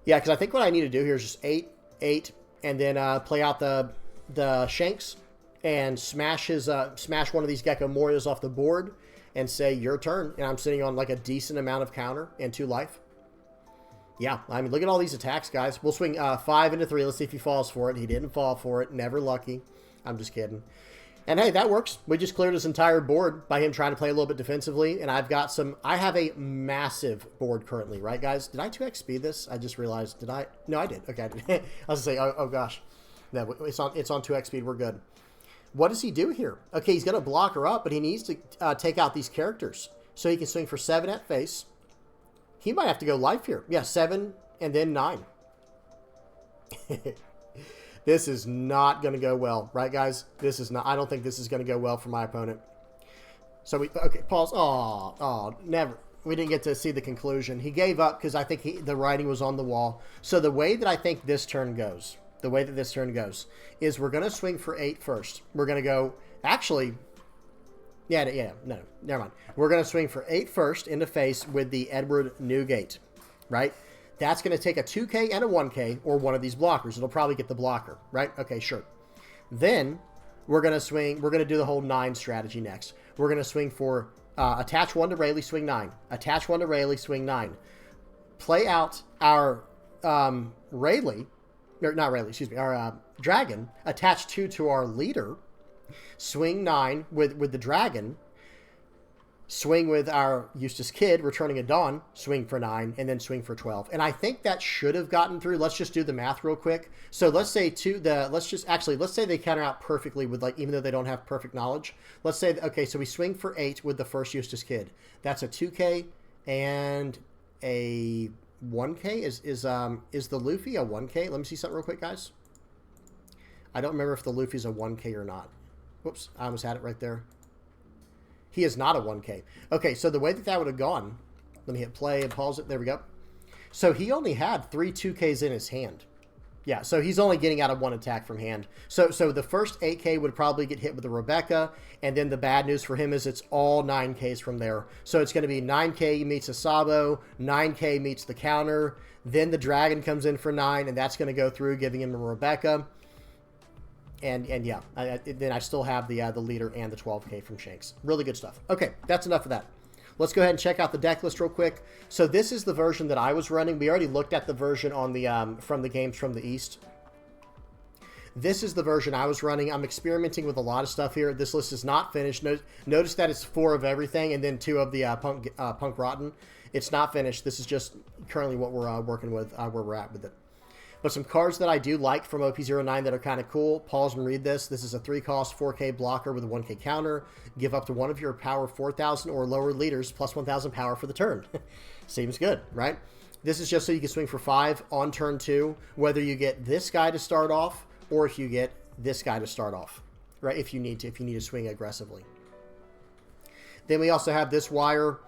Yeah, because I think what I need to do here is just 8, 8, and then play out the Shanks and smash one of these Gecko Moris off the board and say, your turn. And I'm sitting on like a decent amount of counter and 2 life. Yeah, I mean, look at all these attacks, guys. We'll swing 5 into 3. Let's see if he falls for it. He didn't fall for it. Never lucky. I'm just kidding. And hey, that works. We just cleared his entire board by him trying to play a little bit defensively. And I have a massive board currently, right, guys? Did I 2x speed this? I just realized, did I? No, I did. Okay, I did. I was going to say, oh gosh. No, it's on 2x speed. We're good. What does he do here? Okay, he's going to block her up, but he needs to take out these characters. So he can swing for 7 at face. He might have to go life here. Yeah, 7 and then 9. This is not going to go well, right, guys? This is not. I don't think this is going to go well for my opponent. So okay, pause. Oh, never. We didn't get to see the conclusion. He gave up because I think the writing was on the wall. So the way that I think this turn goes, is we're going to swing for 8 first. We're going to go, actually, yeah, no, never mind. We're going to swing for 8 first into face with the Edward Newgate, right? That's going to take a 2K and a 1K or one of these blockers. It'll probably get the blocker, right? Okay, sure. Then we're going to swing. We're going to do the whole 9 strategy next. We're going to swing for attach 1 to Rayleigh, swing 9. Attach 1 to Rayleigh, swing 9. Play out our Rayleigh, or not Rayleigh, excuse me, our dragon. Attach 2 to our leader. Swing 9 with the dragon. Swing with our Eustass Kidd, returning a Dawn, swing for 9, and then swing for 12. And I think that should have gotten through. Let's just do the math real quick. So let's say let's say they counter out perfectly with, like, even though they don't have perfect knowledge. Let's say, okay, so we swing for 8 with the first Eustass Kidd. That's a 2K and a 1K. Is the Luffy a 1K? Let me see something real quick, guys. I don't remember if the Luffy's a 1K or not. Whoops, I almost had it right there. He is not a 1K. Okay, so the way that would have gone, let me hit play and pause it. There we go. So he only had 3 2Ks in his hand. Yeah, so he's only getting out of 1 attack from hand. So the first 8K would probably get hit with the Rebecca, and then the bad news for him is it's all 9Ks from there. So it's going to be 9K meets a Sabo, 9K meets the counter, then the dragon comes in for 9, and that's going to go through, giving him a Rebecca. And yeah, then I still have the leader and the 12K from Shanks. Really good stuff. Okay, that's enough of that. Let's go ahead and check out the deck list real quick. So this is the version that I was running. We already looked at the version on the from the games from the East. This is the version I was running. I'm experimenting with a lot of stuff here. This list is not finished. Notice that it's 4 of everything and then 2 of the Punk Rotten. It's not finished. This is just currently what we're working with, where we're at with it. But some cards that I do like from OP09 that are kind of cool. Pause and read this. This is a 3-cost 4K blocker with a 1K counter. Give up to one of your power 4,000 or lower leaders plus 1,000 power for the turn. Seems good, right? This is just so you can swing for 5 on turn 2, whether you get this guy to start off or if you get this guy to start off, right? If you need to swing aggressively. Then we also have this wire.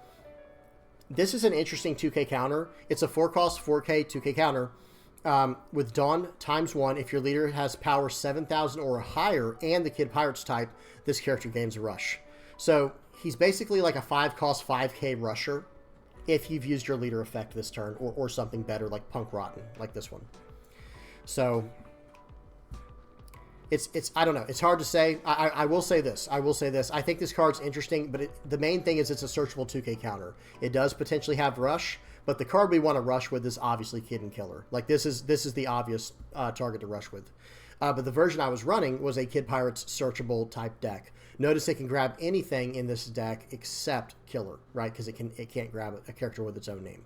This is an interesting 2K counter. It's a 4-cost 4K 2K counter. With Dawn ×1, if your leader has power 7,000 or higher and the Kidd Pirates type, this character gains a rush. So he's basically like a 5-cost 5K rusher if you've used your leader effect this turn, or something better like Punk Rotten, like this one. So it's I don't know. It's hard to say. I will say this. I think this card's interesting, but the main thing is it's a searchable 2K counter. It does potentially have rush. But the card we want to rush with is obviously Kidd and Killer. Like, this is the obvious target to rush with. But the version I was running was a Kidd Pirates searchable type deck. Notice it can grab anything in this deck except Killer, right? Because it can't grab a character with its own name.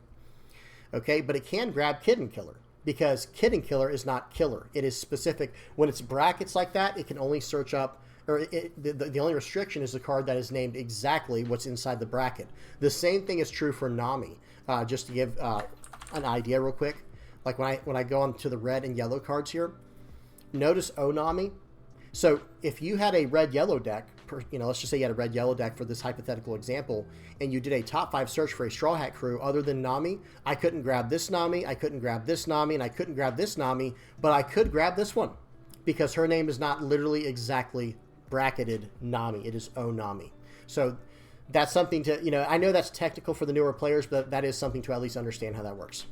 Okay, but it can grab Kidd and Killer because Kidd and Killer is not Killer. It is specific. When it's brackets like that, it can only search up, or the only restriction is the card that is named exactly what's inside the bracket. The same thing is true for Nami. Just to give an idea real quick. like when I go on to the red and yellow cards here, notice Onami. So if you had a red-yellow deck, let's just say you had a red-yellow deck for this hypothetical example, and you did a top 5 search for a Straw Hat crew other than Nami, I couldn't grab this Nami, I couldn't grab this Nami, and I couldn't grab this Nami, but I could grab this one because her name is not literally exactly bracketed Nami. It is Onami. So that's something to, I know that's technical for the newer players, but that is something to at least understand how that works.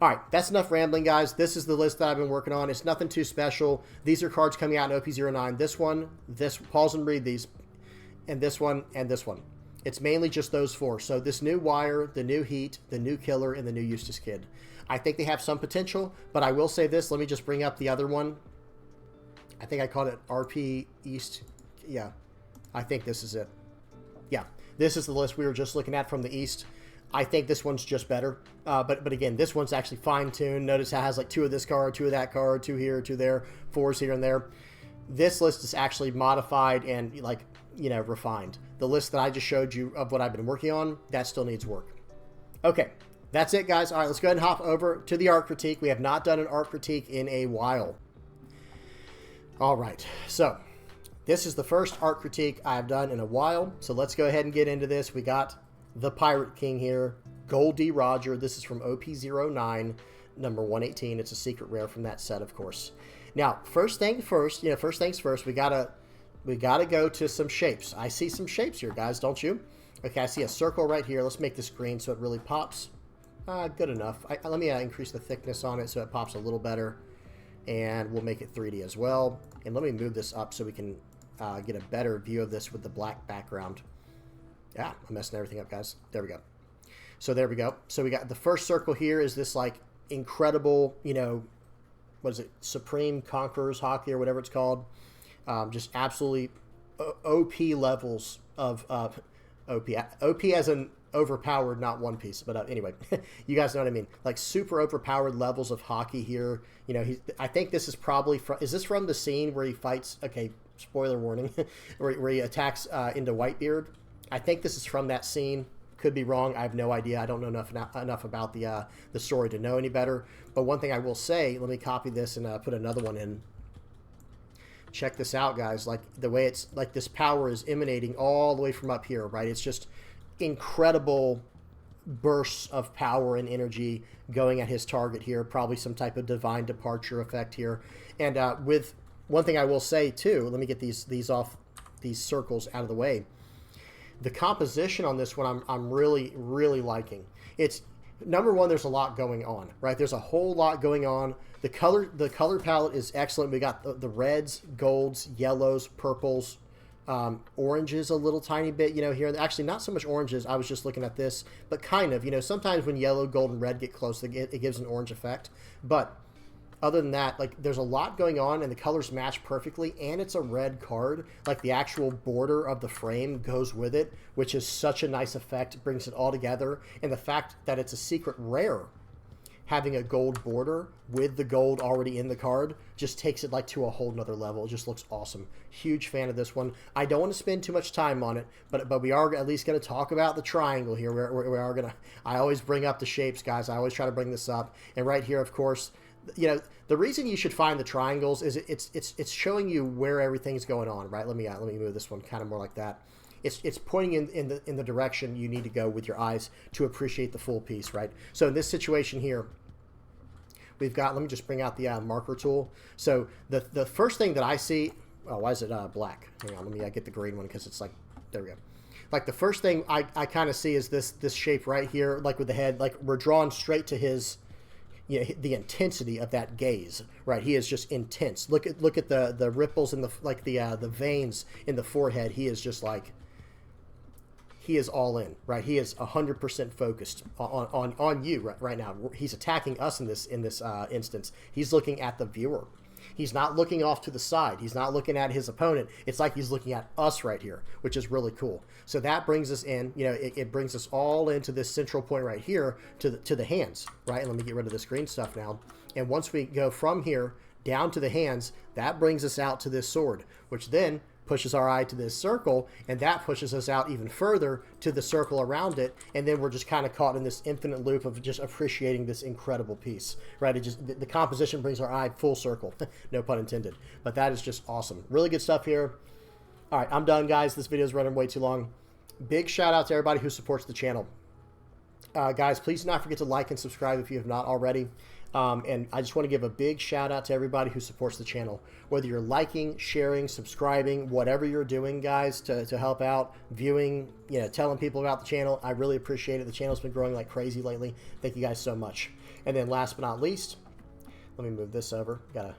All right, that's enough rambling, guys. This is the list that I've been working on. It's nothing too special. These are cards coming out in OP09. This one, pause and read these, and this one, and this one. It's mainly just those 4. So this new Wire, the new Heat, the new Killer, and the new Eustass Kidd. I think they have some potential, but I will say this. Let me just bring up the other one. I think I called it RP East. Yeah, I think this is it. Yeah, this is the list we were just looking at from the East. I think this one's just better. But again, this one's actually fine-tuned. Notice it has like 2 of this card, 2 of that card, 2 here, 2 there, 4s here and there. This list is actually modified and refined. The list that I just showed you of what I've been working on, that still needs work. Okay, that's it, guys. All right, let's go ahead and hop over to the art critique. We have not done an art critique in a while. All right, so this is the first art critique I've done in a while. So let's go ahead and get into this. We got the Pirate King here, Goldie Roger. This is from OP09, number 118. It's a secret rare from that set, of course. Now, first things first, we gotta go to some shapes. I see some shapes here, guys, don't you? Okay, I see a circle right here. Let's make this green so it really pops. Good enough. Let me increase the thickness on it so it pops a little better. And we'll make it 3D as well. And let me move this up so we can get a better view of this with the black background. Yeah, I'm messing everything up, guys. There we go. So there we go. So we got the first circle here is this like incredible, what is it? Supreme Conquerors Hockey or whatever it's called. Just absolutely OP levels of OP. OP as an overpowered, not One Piece. But anyway, you guys know what I mean. Like super overpowered levels of hockey here. I think this is probably from, is this from the scene where he fights, okay, spoiler warning, where he attacks into Whitebeard? I think this is from that scene. Could be wrong. I have no idea. I don't know enough about the story to know any better. But one thing I will say, let me copy this and put another one in. Check this out, guys. Like the way it's like this power is emanating all the way from up here, right? It's just incredible bursts of power and energy going at his target here. Probably some type of divine departure effect here. And with one thing I will say too, let me get these off these circles out of the way. The composition on this one, I'm really, really liking. It's, number one, there's a lot going on, right? There's a whole lot going on. The color palette is excellent. We got the reds, golds, yellows, purples, oranges a little tiny bit, here. Actually, not so much oranges. I was just looking at this, but kind of, sometimes when yellow, gold, and red get close, it gives an orange effect. But other than that, like, there's a lot going on, and the colors match perfectly, and it's a red card. Like, the actual border of the frame goes with it, which is such a nice effect, brings it all together. And the fact that it's a secret rare, having a gold border with the gold already in the card, just takes it, like, to a whole nother level. It just looks awesome. Huge fan of this one. I don't want to spend too much time on it, but we are at least going to talk about the triangle here. We are going to, I always bring up the shapes, guys. I always try to bring this up. And right here, of course, the reason you should find the triangles is it's showing you where everything's going on, right? Let me move this one kind of more like that. It's pointing in the direction you need to go with your eyes to appreciate the full piece, right? So in this situation here, we've got, let me just bring out the marker tool. So the first thing that I see, oh, why is it black? Hang on, let me get the green one because it's like, there we go. Like the first thing I kind of see is this shape right here, like with the head, like we're drawn straight to his, the intensity of that gaze, right? He is just intense. Look at the ripples in the veins in the forehead. He is just like, he is all in, right? He is 100% focused on you right now. He's attacking us in this instance. He's looking at the viewer. He's not looking off to the side. He's not looking at his opponent. It's like he's looking at us right here, which is really cool. So that brings us in, it brings us all into this central point right here to the hands, right? And let me get rid of this green stuff now. And once we go from here down to the hands, that brings us out to this sword, which then pushes our eye to this circle, and that pushes us out even further to the circle around it, and then we're just kind of caught in this infinite loop of just appreciating this incredible piece, right? It just, the composition brings our eye full circle, no pun intended, but that is just awesome. Really good stuff here. All right, I'm done, guys. This video is running way too long. Big shout out to everybody who supports the channel. Guys, please do not forget to like and subscribe if you have not already. And I just want to give a big shout out to everybody who supports the channel. Whether you're liking, sharing, subscribing, whatever you're doing, guys, to help out, viewing, you know, telling people about the channel, I really appreciate it. The channel's been growing like crazy lately. Thank you guys so much. And then last but not least, let me move this over. Gotta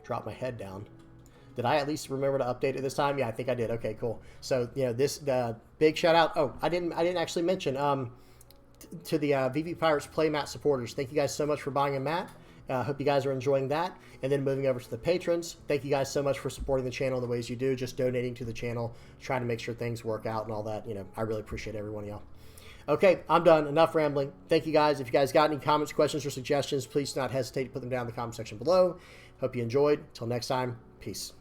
drop my head down. Did I at least remember to update it this time? Yeah, I think I did. Okay, cool. So, you know, this big shout out. Oh, I didn't actually mention to the VV Pirates playmat supporters. Thank you guys so much for buying a mat. Hope you guys are enjoying that. And then moving over to the patrons, thank you guys so much for supporting the channel in the ways you do, just donating to the channel, trying to make sure things work out and all that. You know, I really appreciate every one of y'all. Okay, I'm done. Enough rambling. Thank you guys. If you guys got any comments, questions, or suggestions, please do not hesitate to put them down in the comment section below. Hope you enjoyed. Until next time, peace.